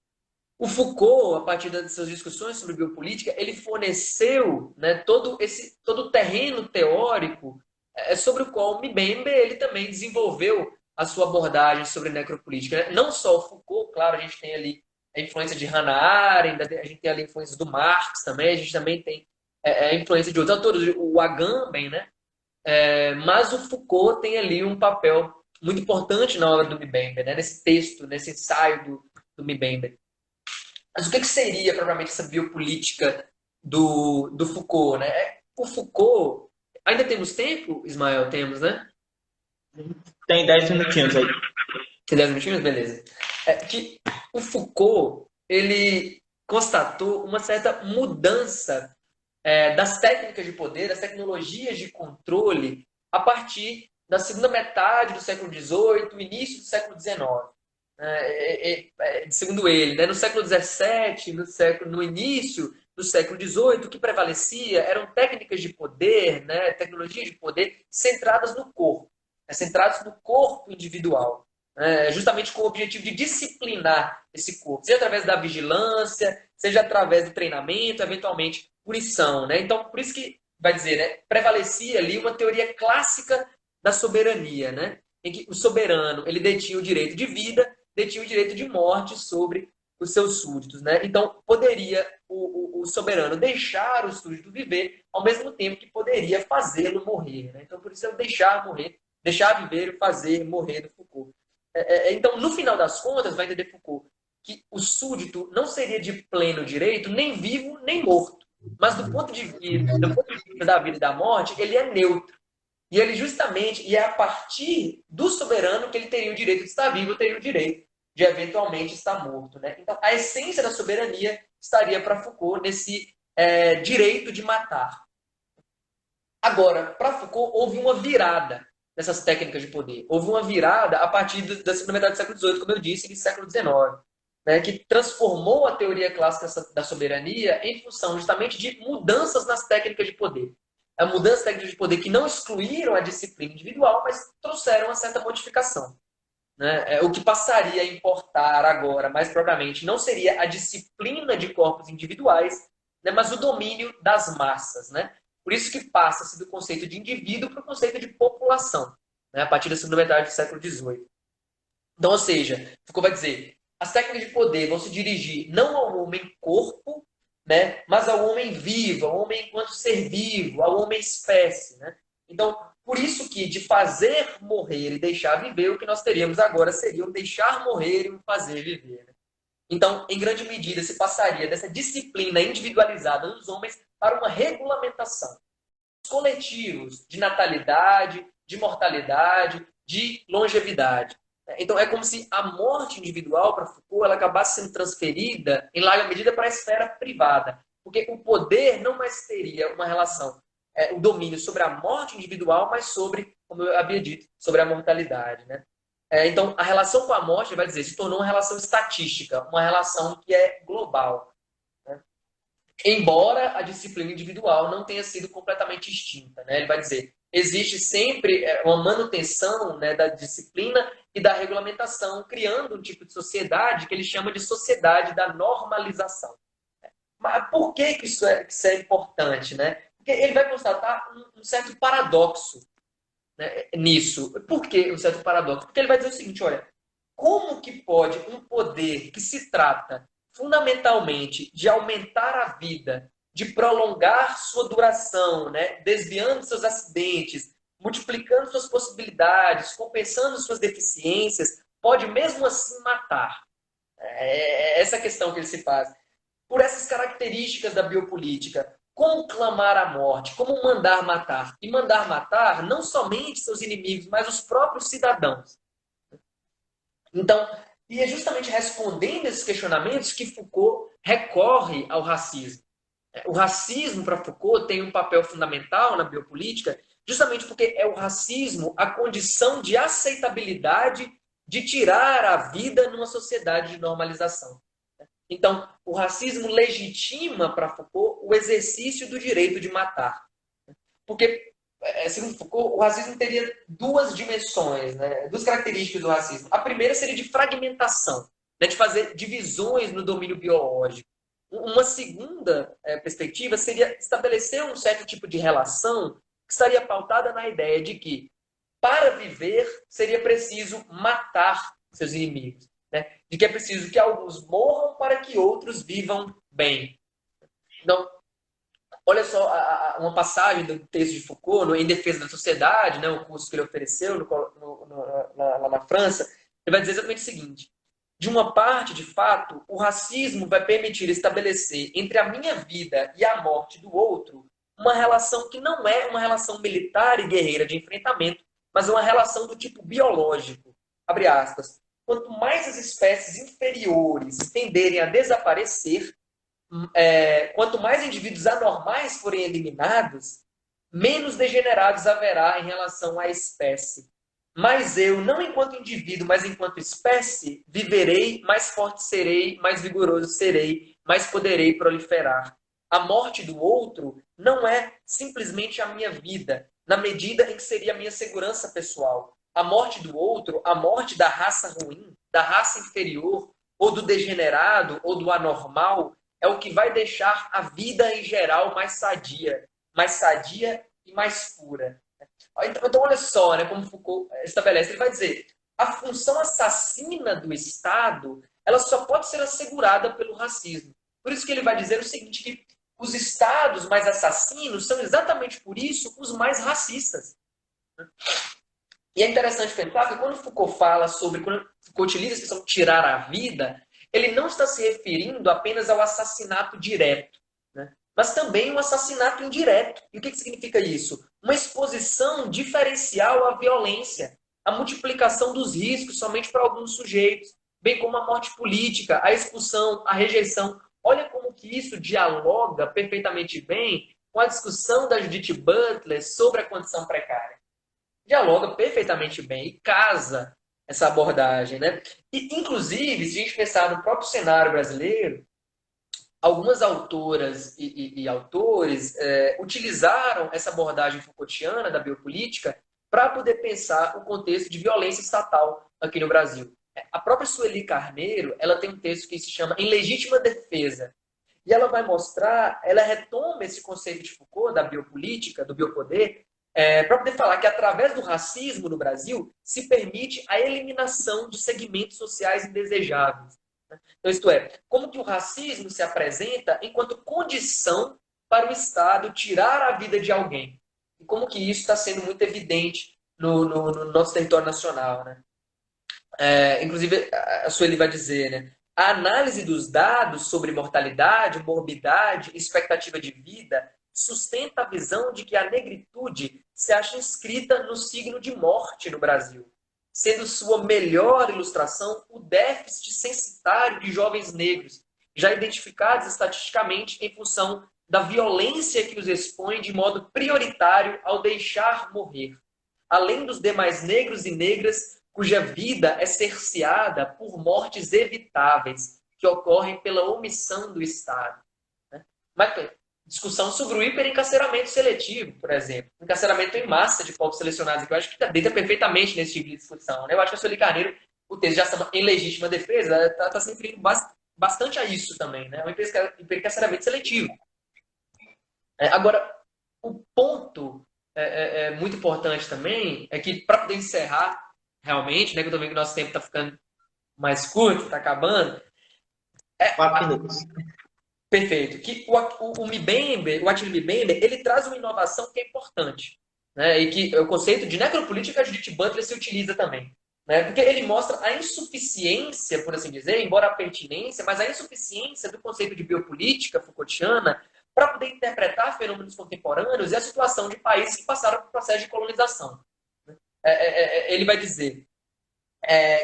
o Foucault, a partir das suas discussões sobre biopolítica, ele forneceu, né, todo o terreno teórico sobre o qual o Mbembe ele também desenvolveu a sua abordagem sobre necropolítica. Né? Não só o Foucault, claro, a gente tem ali a influência de Hannah Arendt, a gente tem ali a influência do Marx também, a gente também tem a influência de outros autores, o Agamben, né? Mas o Foucault tem ali um papel muito importante na obra do Mbembe, né? Nesse texto, nesse ensaio do Mbembe. Mas o que seria, propriamente, essa biopolítica do Foucault, né? O Foucault... Ainda temos tempo, Ismael? Temos, né? Tem 10 minutinhos aí. Tem 10 minutinhos? Beleza. Que o Foucault, ele constatou uma certa mudança das técnicas de poder, das tecnologias de controle, a partir da segunda metade do século XVIII, início do século XIX. Segundo ele, né? No século XVII, no início do século XVIII, o que prevalecia eram técnicas de poder, né? Tecnologias de poder centradas no corpo, centradas no corpo individual, justamente com o objetivo de disciplinar esse corpo, seja através da vigilância, seja através do treinamento, eventualmente punição. Né? Então, por isso que vai dizer, né? Prevalecia ali uma teoria clássica da soberania, né? Em que o soberano ele detinha o direito de vida, detinha o direito de morte sobre os seus súditos. Né? Então, poderia o soberano deixar o súdito viver, ao mesmo tempo que poderia fazê-lo morrer. Né? Então, por isso é o deixar morrer, deixar viver e fazer morrer do Foucault. Então, no final das contas, vai entender Foucault que o súdito não seria de pleno direito, nem vivo, nem morto. Mas do ponto de vista da vida e da morte, ele é neutro. E ele justamente, e é a partir do soberano que ele teria o direito de estar vivo, teria o direito de eventualmente estar morto. Né? Então, a essência da soberania estaria para Foucault nesse direito de matar. Agora, para Foucault, houve uma virada nessas técnicas de poder. Houve uma virada a partir da segunda metade do século XVIII, como eu disse, e do século XIX, né, que transformou a teoria clássica da soberania em função justamente de mudanças nas técnicas de poder. A mudança técnicas de poder que não excluíram a disciplina individual, mas trouxeram uma certa modificação. Né? O que passaria a importar agora, mais propriamente, não seria a disciplina de corpos individuais, né, mas o domínio das massas. Né? Por isso que passa-se do conceito de indivíduo para o conceito de população, né, a partir da segunda metade do século XVIII. Então, ou seja, Foucault vai dizer, as técnicas de poder vão se dirigir não ao homem corpo, né, mas ao homem vivo, ao homem enquanto ser vivo, ao homem espécie. Né? Então, por isso que de fazer morrer e deixar viver, o que nós teríamos agora seria o deixar morrer e o fazer viver. Né? Então, em grande medida, se passaria dessa disciplina individualizada dos homens para uma regulamentação coletivos de natalidade, de mortalidade, de longevidade. Então, é como se a morte individual, para Foucault, ela acabasse sendo transferida, em larga medida, para a esfera privada. Porque o poder não mais teria uma relação, o domínio sobre a morte individual, mas sobre, como eu havia dito, sobre a mortalidade. Né? Então, a relação com a morte, ele vai dizer, se tornou uma relação estatística, uma relação que é global. Né? Embora a disciplina individual não tenha sido completamente extinta. Né? Ele vai dizer, existe sempre uma manutenção, né, da disciplina e da regulamentação, criando um tipo de sociedade que ele chama de sociedade da normalização. Mas por que isso é importante? Né? Porque ele vai constatar um certo paradoxo, né, nisso. Por que um certo paradoxo? Porque ele vai dizer o seguinte, olha, como que pode um poder que se trata fundamentalmente de aumentar a vida, de prolongar sua duração, né, desviando seus acidentes, multiplicando suas possibilidades, compensando suas deficiências, pode mesmo assim matar? Essa questão que ele se faz. Por essas características da biopolítica, como clamar a morte, como mandar matar. E mandar matar não somente seus inimigos, mas os próprios cidadãos. Então, e é justamente respondendo esses questionamentos que Foucault recorre ao racismo. O racismo, para Foucault, tem um papel fundamental na biopolítica, justamente porque é o racismo a condição de aceitabilidade de tirar a vida numa sociedade de normalização. Então, o racismo legitima para Foucault o exercício do direito de matar. Porque, segundo Foucault, o racismo teria duas dimensões, né? Duas características do racismo. A primeira seria de fragmentação, né? De fazer divisões no domínio biológico. Uma segunda perspectiva seria estabelecer um certo tipo de relação que estaria pautada na ideia de que, para viver, seria preciso matar seus inimigos. Né? De que é preciso que alguns morram para que outros vivam bem. Então, olha só uma passagem do texto de Foucault, no Em Defesa da Sociedade, né, o curso que ele ofereceu lá na França. Ele vai dizer exatamente o seguinte: de uma parte, de fato, o racismo vai permitir estabelecer entre a minha vida e a morte do outro uma relação que não é uma relação militar e guerreira de enfrentamento, mas uma relação do tipo biológico. Abre aspas. Quanto mais as espécies inferiores tenderem a desaparecer, quanto mais indivíduos anormais forem eliminados, menos degenerados haverá em relação à espécie. Mas eu, não enquanto indivíduo, mas enquanto espécie, viverei, mais forte serei, mais vigoroso serei, mais poderei proliferar. A morte do outro não é simplesmente a minha vida, na medida em que seria a minha segurança pessoal. A morte do outro, a morte da raça ruim, da raça inferior, ou do degenerado, ou do anormal, é o que vai deixar a vida em geral mais sadia e mais pura. Então olha só, né, como Foucault estabelece. Ele vai dizer, a função assassina do Estado, ela só pode ser assegurada pelo racismo. Por isso que ele vai dizer o seguinte, que os Estados mais assassinos são exatamente por isso os mais racistas. E é interessante pensar que quando Foucault fala sobre, quando Foucault utiliza a expressão tirar a vida, ele não está se referindo apenas ao assassinato direto, né? Mas também um assassinato indireto. E o que significa isso? Uma exposição diferencial à violência, a multiplicação dos riscos somente para alguns sujeitos, bem como a morte política, a expulsão, a rejeição. Olha como que isso dialoga perfeitamente bem com a discussão da Judith Butler sobre a condição precária. Dialoga perfeitamente bem e casa essa abordagem, né? E, inclusive, se a gente pensar no próprio cenário brasileiro, algumas autoras e autores utilizaram essa abordagem Foucaultiana da biopolítica para poder pensar o contexto de violência estatal aqui no Brasil. A própria Sueli Carneiro, ela tem um texto que se chama Em Legítima Defesa. E ela vai mostrar, ela retoma esse conceito de Foucault, da biopolítica, do biopoder, para poder falar que através do racismo no Brasil se permite a eliminação de segmentos sociais indesejáveis. Então, isto é, como que o racismo se apresenta enquanto condição para o Estado tirar a vida de alguém. E como que isso está sendo muito evidente no nosso território nacional. Né? Inclusive, a Sueli vai dizer, né? A análise dos dados sobre mortalidade, morbidade, expectativa de vida sustenta a visão de que a negritude se acha inscrita no signo de morte no Brasil, sendo sua melhor ilustração o déficit censitário de jovens negros, já identificados estatisticamente em função da violência que os expõe de modo prioritário ao deixar morrer, além dos demais negros e negras cuja vida é cerceada por mortes evitáveis, que ocorrem pela omissão do Estado. Mas, discussão sobre o hiperencarceramento seletivo, por exemplo. Encarceramento em massa de povos selecionados, que eu acho que deita perfeitamente nesse tipo de discussão. Né? Eu acho que a Sueli Carneiro, o texto já chama Em Legítima Defesa, está se referindo bastante a isso também, né? O hiperencarceramento seletivo. Agora, o ponto muito importante também é que, para poder encerrar, realmente, né, que eu tô vendo que o nosso tempo está ficando mais curto, está acabando. 4 minutos. Perfeito. Que o Mbembe, o Attila Mbembe, ele traz uma inovação que é importante. Né? E que o conceito de necropolítica, a Judith Butler se utiliza também. Né? Porque ele mostra a insuficiência, por assim dizer, embora a pertinência, mas a insuficiência do conceito de biopolítica Foucaultiana para poder interpretar fenômenos contemporâneos e a situação de países que passaram por processo de colonização. Ele vai dizer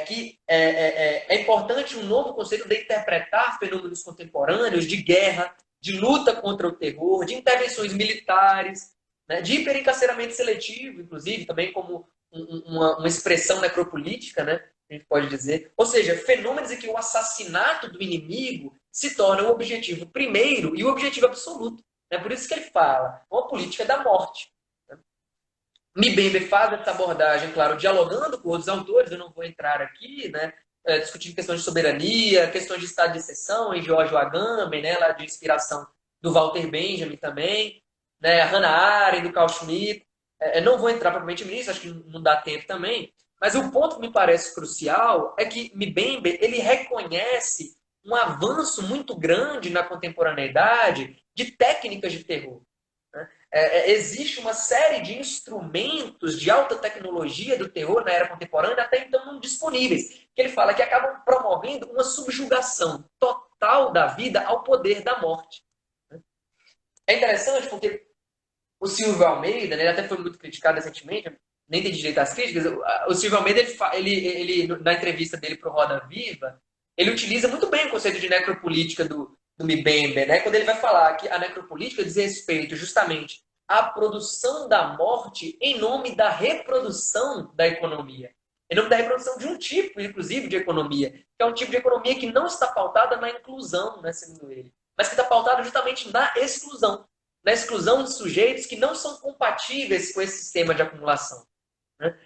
que é importante um novo conceito de interpretar fenômenos contemporâneos de guerra, de luta contra o terror, de intervenções militares, né, de hiperencarceramento seletivo, inclusive, também como uma expressão necropolítica, né, a gente pode dizer. Ou seja, fenômenos em que o assassinato do inimigo se torna o objetivo primeiro e o objetivo absoluto. É por isso que ele fala uma política da morte. Mbembe faz essa abordagem, claro, dialogando com outros autores, eu não vou entrar aqui, né, discutindo questões de soberania, questões de estado de exceção, em Giorgio Agamben, né, lá de inspiração do Walter Benjamin também, né, a Hannah Arendt, do Carl Schmitt. Não vou entrar propriamente nisso, acho que não dá tempo também, mas o ponto que me parece crucial é que Mbembe, ele reconhece um avanço muito grande na contemporaneidade de técnicas de terror. Existe uma série de instrumentos de alta tecnologia do terror na era contemporânea até então não disponíveis, que ele fala que acabam promovendo uma subjugação total da vida ao poder da morte. É interessante porque o Silvio Almeida, né, ele até foi muito criticado recentemente, nem tem direito às críticas, o Silvio Almeida, ele na entrevista dele para o Roda Viva, ele utiliza muito bem o conceito de necropolítica do Mbembe, né? Quando ele vai falar que a necropolítica diz respeito justamente à produção da morte em nome da reprodução da economia. Em nome da reprodução de um tipo, inclusive, de economia, que é um tipo de economia que não está pautada na inclusão, né, segundo ele, mas que está pautada justamente na exclusão de sujeitos que não são compatíveis com esse sistema de acumulação. Né?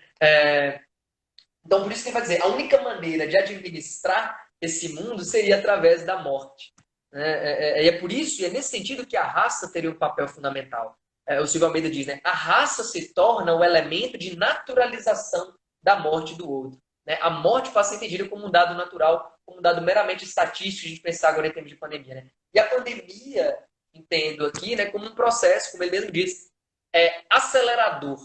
Então, por isso que ele vai dizer, a única maneira de administrar esse mundo seria através da morte. É por isso, e é nesse sentido que a raça teria um papel fundamental. O Silvio Almeida diz, né? A raça se torna o elemento de naturalização da morte do outro. Né? A morte passa a ser entendida como um dado natural, como um dado meramente estatístico, a gente pensar agora em termos de pandemia. Né? E a pandemia, entendo aqui, né, como um processo, como ele mesmo diz, acelerador.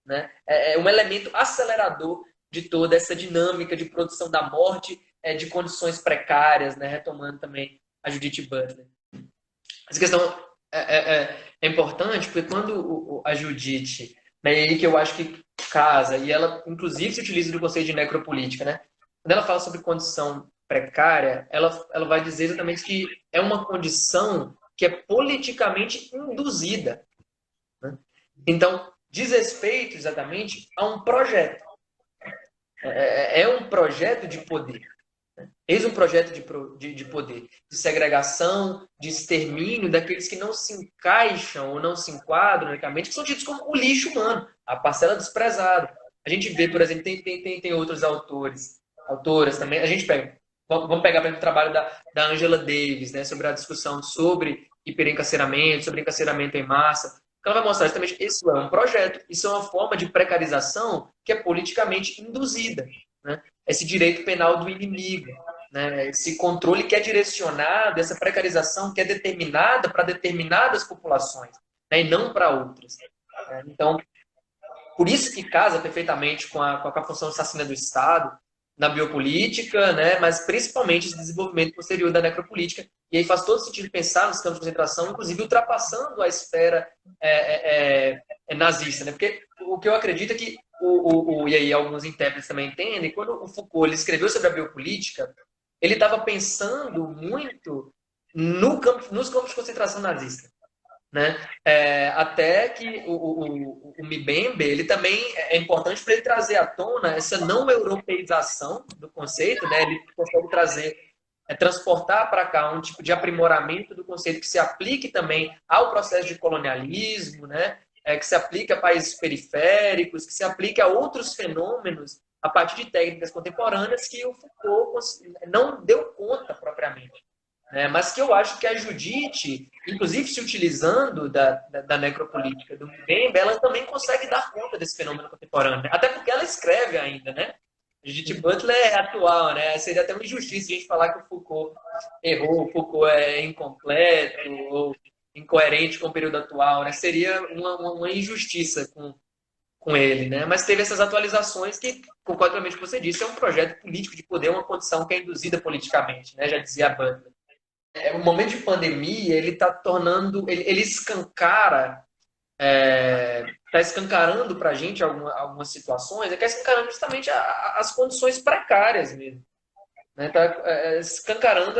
Né? É um elemento acelerador de toda essa dinâmica de produção da morte, de condições precárias, né? Retomando também a Judith Butler. Essa questão é importante porque quando a Judith, né, e aí que eu acho que casa, e ela inclusive se utiliza do conceito de necropolítica, né? Quando ela fala sobre condição precária, ela vai dizer exatamente que é uma condição que é politicamente induzida. Né? Então, diz respeito exatamente a um projeto. É um projeto de poder. Eis um projeto de poder, de segregação, de extermínio daqueles que não se encaixam ou não se enquadram unicamente, que são tidos como o lixo humano, a parcela desprezada. A gente vê, por exemplo, tem outros autoras também. A gente pega, vamos pegar, por exemplo, o trabalho da Angela Davis, né, sobre a discussão sobre hiperencarceramento, sobre encarceramento em massa. Ela vai mostrar justamente que isso é um projeto, isso é uma forma de precarização que é politicamente induzida. Né? Esse direito penal do inimigo, né? Esse controle que é direcionado, essa precarização que é determinada para determinadas populações, né? E não para outras. Então, por isso que casa perfeitamente com a função assassina do Estado na biopolítica, né? Mas principalmente esse desenvolvimento posterior da necropolítica. E aí faz todo sentido pensar nos campos de concentração, inclusive ultrapassando a esfera nazista. Né? Porque o que eu acredito é que, e aí alguns intérpretes também entendem, quando o Foucault ele escreveu sobre a biopolítica, ele estava pensando muito nos campos de concentração nazista. Né? Até que o Mbembe, ele também é importante para ele trazer à tona essa não europeização do conceito, né? Ele consegue trazer, transportar para cá um tipo de aprimoramento do conceito que se aplique também ao processo de colonialismo, né? Que se aplique a países periféricos, que se aplique a outros fenômenos a partir de técnicas contemporâneas que o Foucault não deu conta propriamente. Mas que eu acho que a Judith, inclusive se utilizando da necropolítica do Mbembe, ela também consegue dar conta desse fenômeno contemporâneo. Até porque ela escreve ainda, né? Judith Butler é atual, né? Seria até uma injustiça a gente falar que o Foucault errou, o Foucault é incompleto ou incoerente com o período atual, né? Seria uma injustiça com ele, né? Mas teve essas atualizações que, concordo com o que você disse, é um projeto político de poder, uma condição que é induzida politicamente, né? Já dizia a Butler. O momento de pandemia, ele está tornando, ele escancara, está escancarando para a gente algumas situações, está escancarando justamente as condições precárias mesmo. Está escancarando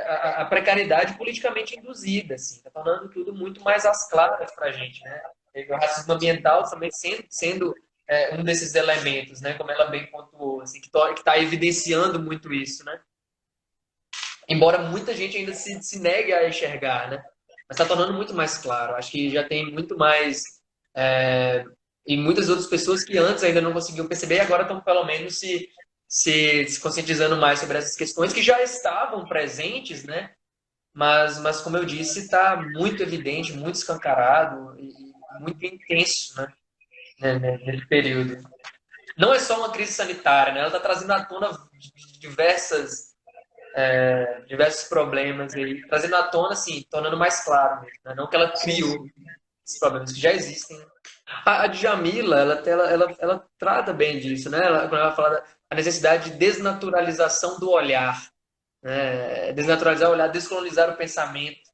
a precariedade politicamente induzida, assim, está tornando tudo muito mais às claras para a gente. Né? O racismo ambiental também sendo um desses elementos, né? Como ela bem pontuou, assim, que está evidenciando muito isso, né? Embora muita gente ainda se negue a enxergar, né? Mas está tornando muito mais claro. Acho que já tem muito mais e muitas outras pessoas que antes ainda não conseguiam perceber e agora estão pelo menos se conscientizando mais sobre essas questões que já estavam presentes, né? Mas como eu disse, está muito evidente, muito escancarado e muito intenso, nesse período. Não é só uma crise sanitária, né? Ela está trazendo à tona diversos problemas aí, trazendo à tona, assim, tornando mais claro mesmo, né? Não que ela Sim, criou sim. esses problemas que já existem. A Djamila, ela trata bem disso, né? Quando ela fala da necessidade de desnaturalização do olhar, né? Desnaturalizar o olhar, descolonizar o pensamento,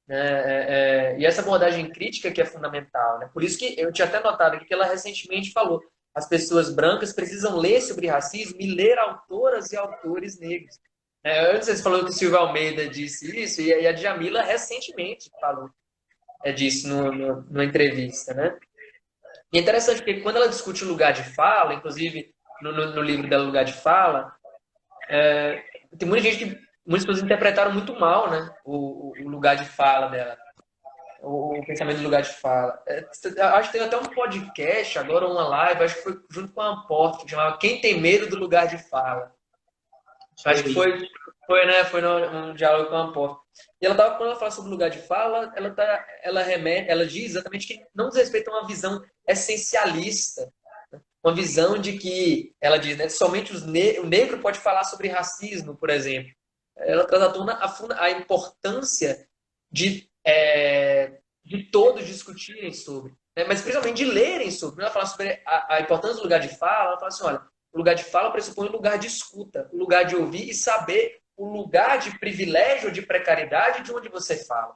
né? E essa abordagem crítica que é fundamental, né? Por isso que eu tinha até notado aqui que ela recentemente falou: as pessoas brancas precisam ler sobre racismo e ler autoras e autores negros. Antes você falou que o Silvio Almeida disse isso, e a Djamila recentemente falou disso numa entrevista, né? E é interessante porque quando ela discute o lugar de fala, inclusive no livro dela, Lugar de Fala, tem muita gente que muitas pessoas interpretaram muito mal, né? O lugar de fala dela, o pensamento do lugar de fala. Acho que teve até um podcast, agora uma live, acho que foi junto com a Amporta, que chamava Quem Tem Medo do Lugar de Fala. Isso Acho que aí. foi num diálogo com a Amporta. E quando ela fala sobre lugar de fala, ela diz exatamente que não diz respeito a uma visão essencialista, uma visão de que, ela diz, né, somente o negro pode falar sobre racismo, por exemplo. Ela traz à tona a importância de todos discutirem sobre, né, mas principalmente de lerem sobre. Quando ela fala sobre a importância do lugar de fala, ela fala assim, olha, o lugar de fala pressupõe o lugar de escuta, o lugar de ouvir e saber o lugar de privilégio ou de precariedade de onde você fala.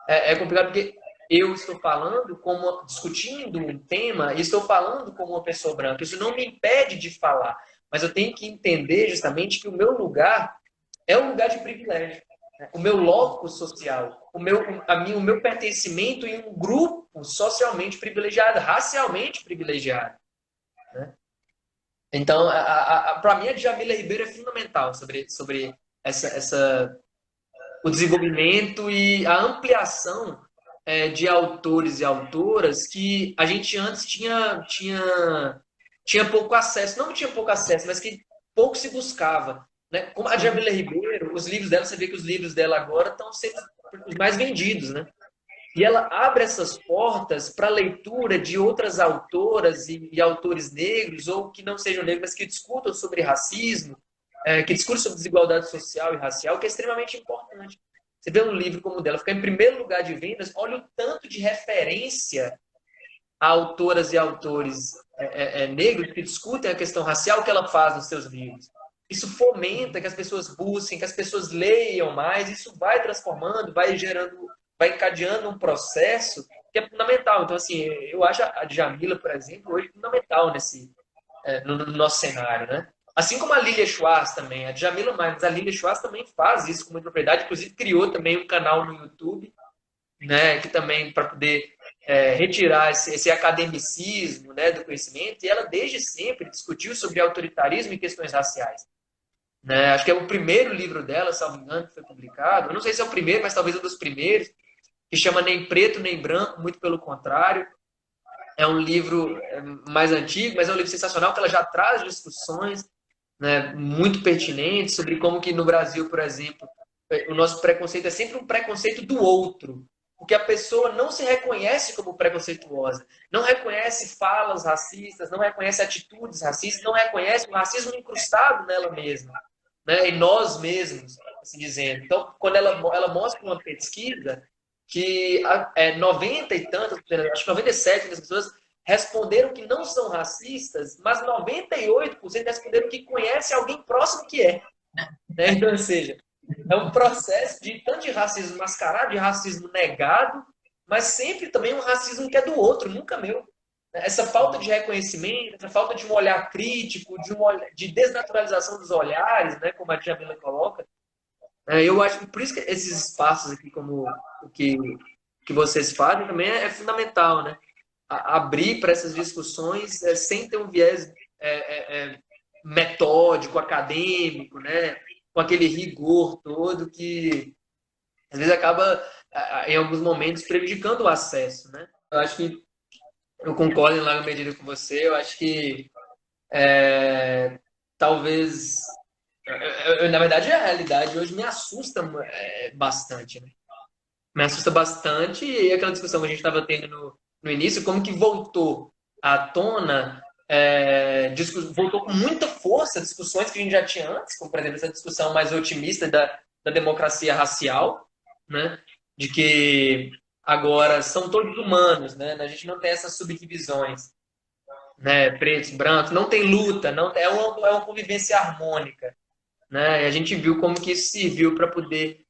É complicado porque eu estou falando discutindo um tema e estou falando como uma pessoa branca. Isso não me impede de falar, mas eu tenho que entender justamente que o meu lugar é um lugar de privilégio. Né? O meu locus social, o meu pertencimento em um grupo socialmente privilegiado, racialmente privilegiado. Né? Então, para mim, a Djamila Ribeiro é fundamental sobre o desenvolvimento e a ampliação de autores e autoras que a gente antes tinha pouco acesso. Não que tinha pouco acesso, mas que pouco se buscava. Né? Como a Sim. Djamila Ribeiro, os livros dela, você vê que os livros dela agora estão sendo os mais vendidos, né? E ela abre essas portas para a leitura de outras autoras e autores negros, ou que não sejam negros, mas que discutam sobre racismo, que discutam sobre desigualdade social e racial, que é extremamente importante. Você vê um livro como o dela ficar em primeiro lugar de vendas, olha o tanto de referência a autoras e autores negros que discutem a questão racial que ela faz nos seus livros. Isso fomenta que as pessoas busquem, que as pessoas leiam mais, isso vai transformando, vai encadeando um processo que é fundamental. Então, assim, eu acho a Djamila, por exemplo, hoje fundamental no nosso cenário, né? Assim como a Lilia Schwartz também, a Djamila mais, a Lilia Schwartz também faz isso com muita propriedade, inclusive criou também um canal no YouTube, né, que também para poder retirar esse academicismo, né, do conhecimento, e ela desde sempre discutiu sobre autoritarismo e questões raciais. Né? Acho que é o primeiro livro dela, salvo engano, que foi publicado. Eu não sei se é o primeiro, mas talvez um dos primeiros, que chama Nem Preto Nem Branco, muito pelo contrário. É um livro mais antigo, mas é um livro sensacional que ela já traz discussões, né, muito pertinentes sobre como que no Brasil, por exemplo, o nosso preconceito é sempre um preconceito do outro, porque a pessoa não se reconhece como preconceituosa, não reconhece falas racistas, não reconhece atitudes racistas, não reconhece o racismo incrustado nela mesma, né, em nós mesmos, assim dizendo. Então, quando ela mostra uma pesquisa que 90 e tantas, acho que 97% das pessoas responderam que não são racistas, mas 98% responderam que conhece alguém próximo que é. Né? Então, ou seja, é um processo de tanto de racismo mascarado, de racismo negado, mas sempre também um racismo que é do outro, nunca meu. Essa falta de reconhecimento, essa falta de um olhar crítico, de desnaturalização dos olhares, né, como a Djamila coloca, eu acho que por isso que esses espaços aqui, como o que vocês fazem, também é fundamental, né? abrir para essas discussões sem ter um viés metódico, acadêmico, né? Com aquele rigor todo que às vezes acaba, em alguns momentos, prejudicando o acesso, né? Eu acho que eu concordo em larga medida com você. Eu acho que talvez, na verdade, a realidade hoje me assusta bastante, né? Me assusta bastante e aquela discussão que a gente estava tendo no início, como que voltou à tona, voltou com muita força discussões que a gente já tinha antes, como, por exemplo, essa discussão mais otimista da democracia racial, né? De que agora são todos humanos, né? A gente não tem essas subdivisões, né? Pretos, brancos, não tem luta, não é uma convivência harmônica, né? E a gente viu como que isso serviu para poder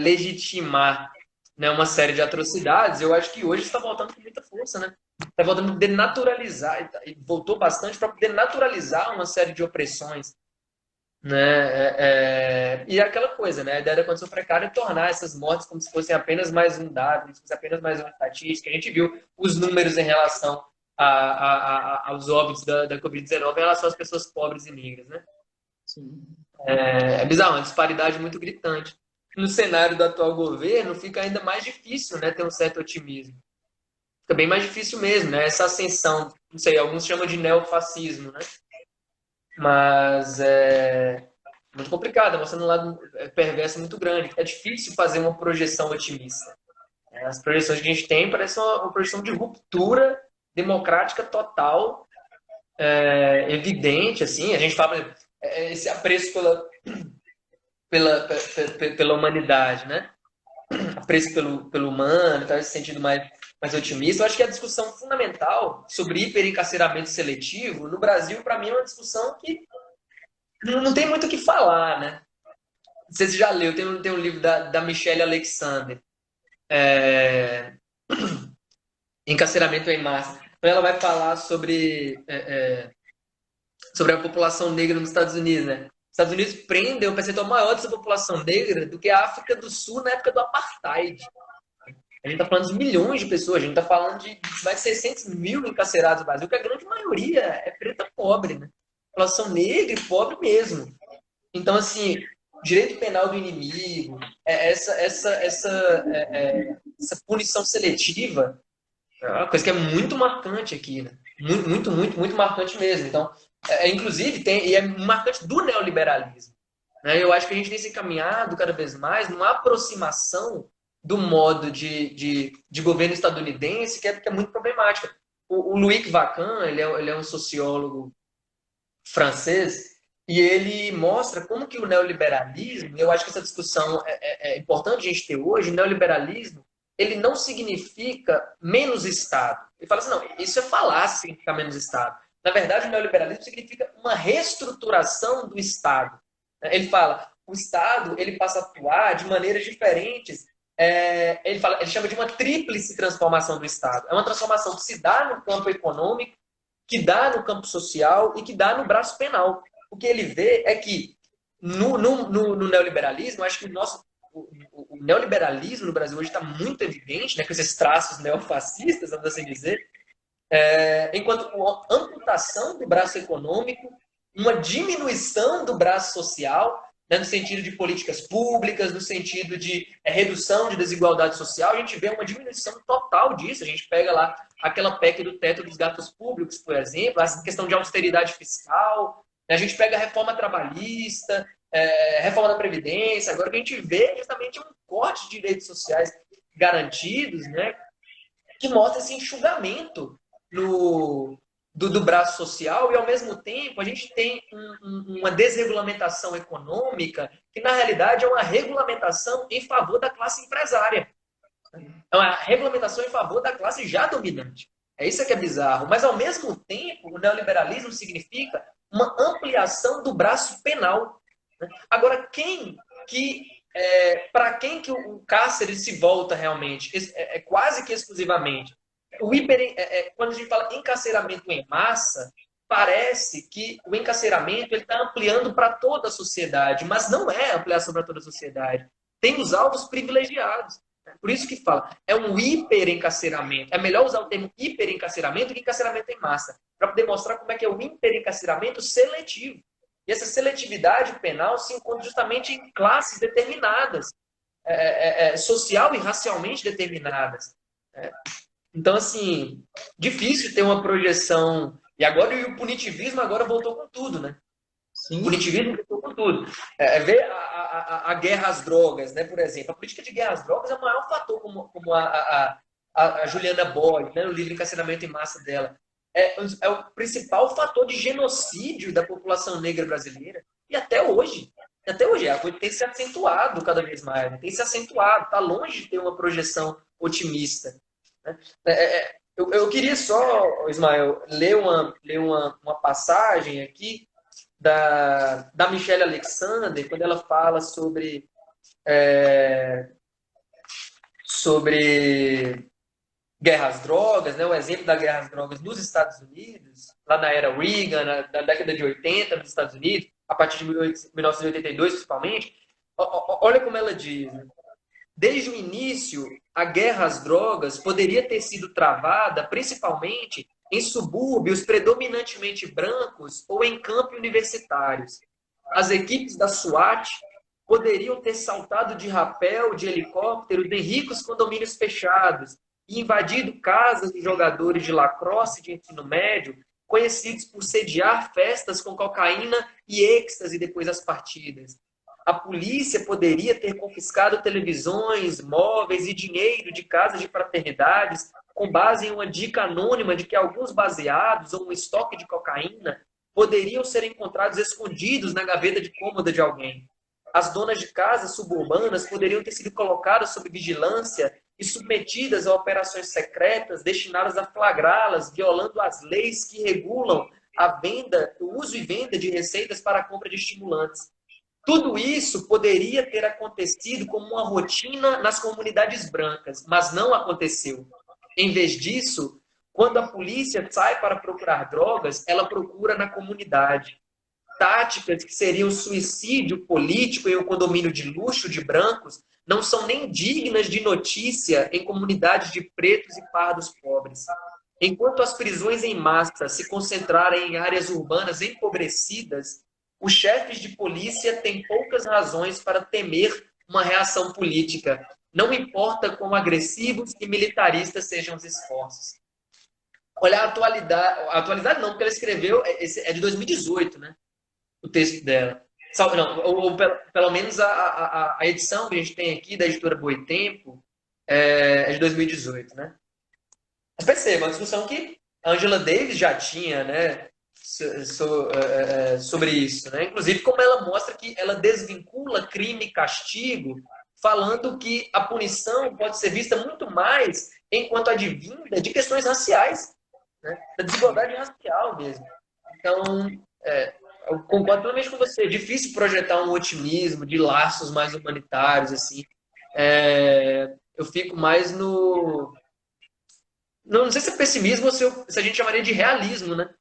legitimar, né, uma série de atrocidades. Eu acho que hoje está voltando com muita força, né? Está voltando a poder naturalizar, e voltou bastante para poder naturalizar uma série de opressões, né? E aquela coisa, né? A ideia da condição precária é tornar essas mortes como se fossem apenas mais um dado, como se fosse apenas mais uma estatística. A gente viu os números em relação aos óbitos da Covid-19 em relação às pessoas pobres e negras, né? Sim. É bizarro, uma disparidade muito gritante. No cenário do atual governo, fica ainda mais difícil, né, ter um certo otimismo. Fica bem mais difícil mesmo, né? Essa ascensão, não sei, alguns chamam de neofascismo, né? Mas é muito complicado, mostrando um lado perverso muito grande. É difícil fazer uma projeção otimista. As projeções que a gente tem parecem uma projeção de ruptura democrática total, evidente, assim. A gente fala esse apreço pela humanidade, né? Apreço pelo humano, tá? Esse sentido mais otimista. Eu acho que a discussão fundamental sobre hiperencarceramento seletivo no Brasil, para mim, é uma discussão que não tem muito o que falar, né? Não sei se você já leu, tem um livro da Michelle Alexander, Encarceramento em Massa. Então ela vai falar sobre a população negra nos Estados Unidos, né? Os Estados Unidos prendem um percentual maior dessa população negra do que a África do Sul na época do Apartheid. A gente está falando de milhões de pessoas, a gente está falando de mais de 600 mil encarcerados no Brasil, que a grande maioria é preta pobre, né? População negra e pobre mesmo. Então, assim, direito penal do inimigo, essa punição seletiva, é uma coisa que é muito marcante aqui, né? Muito, muito, muito, muito marcante mesmo. Então, inclusive, e é marcante do neoliberalismo, né? Eu acho que a gente tem se encaminhado cada vez mais numa aproximação do modo de governo estadunidense que é muito problemática. O Loïc Vacan, ele é um sociólogo francês, e ele mostra como que o neoliberalismo, eu acho que essa discussão é importante a gente ter hoje, o neoliberalismo, ele não significa menos Estado. Ele fala assim, não, isso é falácia, significa menos Estado. Na verdade, o neoliberalismo significa uma reestruturação do Estado. Ele fala, o Estado ele passa a atuar de maneiras diferentes. Ele chama de uma tríplice transformação do Estado. É uma transformação que se dá no campo econômico, que dá no campo social e que dá no braço penal. O que ele vê é que no neoliberalismo, acho que o neoliberalismo no Brasil hoje está muito evidente, né, com esses traços neofascistas, vamos assim dizer, enquanto uma amputação do braço econômico, uma diminuição do braço social, né, no sentido de políticas públicas, no sentido de redução de desigualdade social, a gente vê uma diminuição total disso. A gente pega lá aquela PEC do teto dos gastos públicos, por exemplo, a questão de austeridade fiscal, a gente pega a reforma trabalhista, reforma da Previdência. Agora o que a gente vê é justamente um corte de direitos sociais garantidos, né, que mostra esse enxugamento do braço social, e ao mesmo tempo a gente tem uma desregulamentação econômica que na realidade é uma regulamentação em favor da classe empresária. É uma regulamentação em favor da classe já dominante. É isso que é bizarro. Mas ao mesmo tempo o neoliberalismo significa uma ampliação do braço penal. Agora, para quem que o cárcere se volta realmente? Quase que exclusivamente. Quando a gente fala encarceramento em massa, parece que o encarceramento está ampliando para toda a sociedade, mas não é ampliação para toda a sociedade. Tem os alvos privilegiados. Por isso que fala, é um hiperencarceramento. É melhor usar o termo hiperencarceramento que encarceramento em massa, para poder mostrar como é que é o hiperencarceramento seletivo. E essa seletividade penal se encontra justamente em classes determinadas, social e racialmente determinadas. Então, assim, difícil ter uma projeção. E agora o punitivismo agora voltou com tudo, né? O Sim. punitivismo voltou com tudo. Vê a guerra às drogas, né? Por exemplo. A política de guerra às drogas é o maior fator, como a Juliana Boyd, né? No livro Encarceramento em Massa dela. É o principal fator de genocídio da população negra brasileira. E até hoje, a coisa tem se acentuado cada vez mais. Né? Tem se acentuado. Está longe de ter uma projeção otimista. Né? Eu queria só, Ismael, ler uma passagem aqui da Michelle Alexander, quando ela fala sobre guerra às drogas, né? O exemplo da guerra às drogas nos Estados Unidos, lá na era Reagan, na década de 80 nos Estados Unidos, a partir de 1982 principalmente. Olha como ela diz, né? Desde o início, a guerra às drogas poderia ter sido travada principalmente em subúrbios predominantemente brancos ou em campos universitários. As equipes da SWAT poderiam ter saltado de rapel, de helicóptero, em ricos condomínios fechados e invadido casas de jogadores de lacrosse de ensino médio, conhecidos por sediar festas com cocaína e êxtase depois das partidas. A polícia poderia ter confiscado televisões, móveis e dinheiro de casas de fraternidades com base em uma dica anônima de que alguns baseados ou um estoque de cocaína poderiam ser encontrados escondidos na gaveta de cômoda de alguém. As donas de casas suburbanas poderiam ter sido colocadas sob vigilância e submetidas a operações secretas destinadas a flagrá-las, violando as leis que regulam a venda, o uso e venda de receitas para a compra de estimulantes. Tudo isso poderia ter acontecido como uma rotina nas comunidades brancas, mas não aconteceu. Em vez disso, quando a polícia sai para procurar drogas, ela procura na comunidade. Táticas que seriam suicídio político em um condomínio de luxo de brancos não são nem dignas de notícia em comunidades de pretos e pardos pobres. Enquanto as prisões em massa se concentrarem em áreas urbanas empobrecidas, os chefes de polícia têm poucas razões para temer uma reação política, não importa quão agressivos e militaristas sejam os esforços. Olha a atualidade não, porque ela escreveu, é de 2018, né? O texto dela. Não, ou pelo menos a edição que a gente tem aqui da editora Boitempo é de 2018, né? Mas perceba, uma discussão que a Angela Davis já tinha, né? Sobre isso, né? Inclusive como ela mostra que ela desvincula crime e castigo, falando que a punição pode ser vista muito mais enquanto advinda de questões raciais, né? Da desigualdade racial mesmo. Então, eu concordo plenamente com você. É difícil projetar um otimismo de laços mais humanitários, assim. Eu fico mais no... Não sei se é pessimismo ou se a gente chamaria de realismo, né?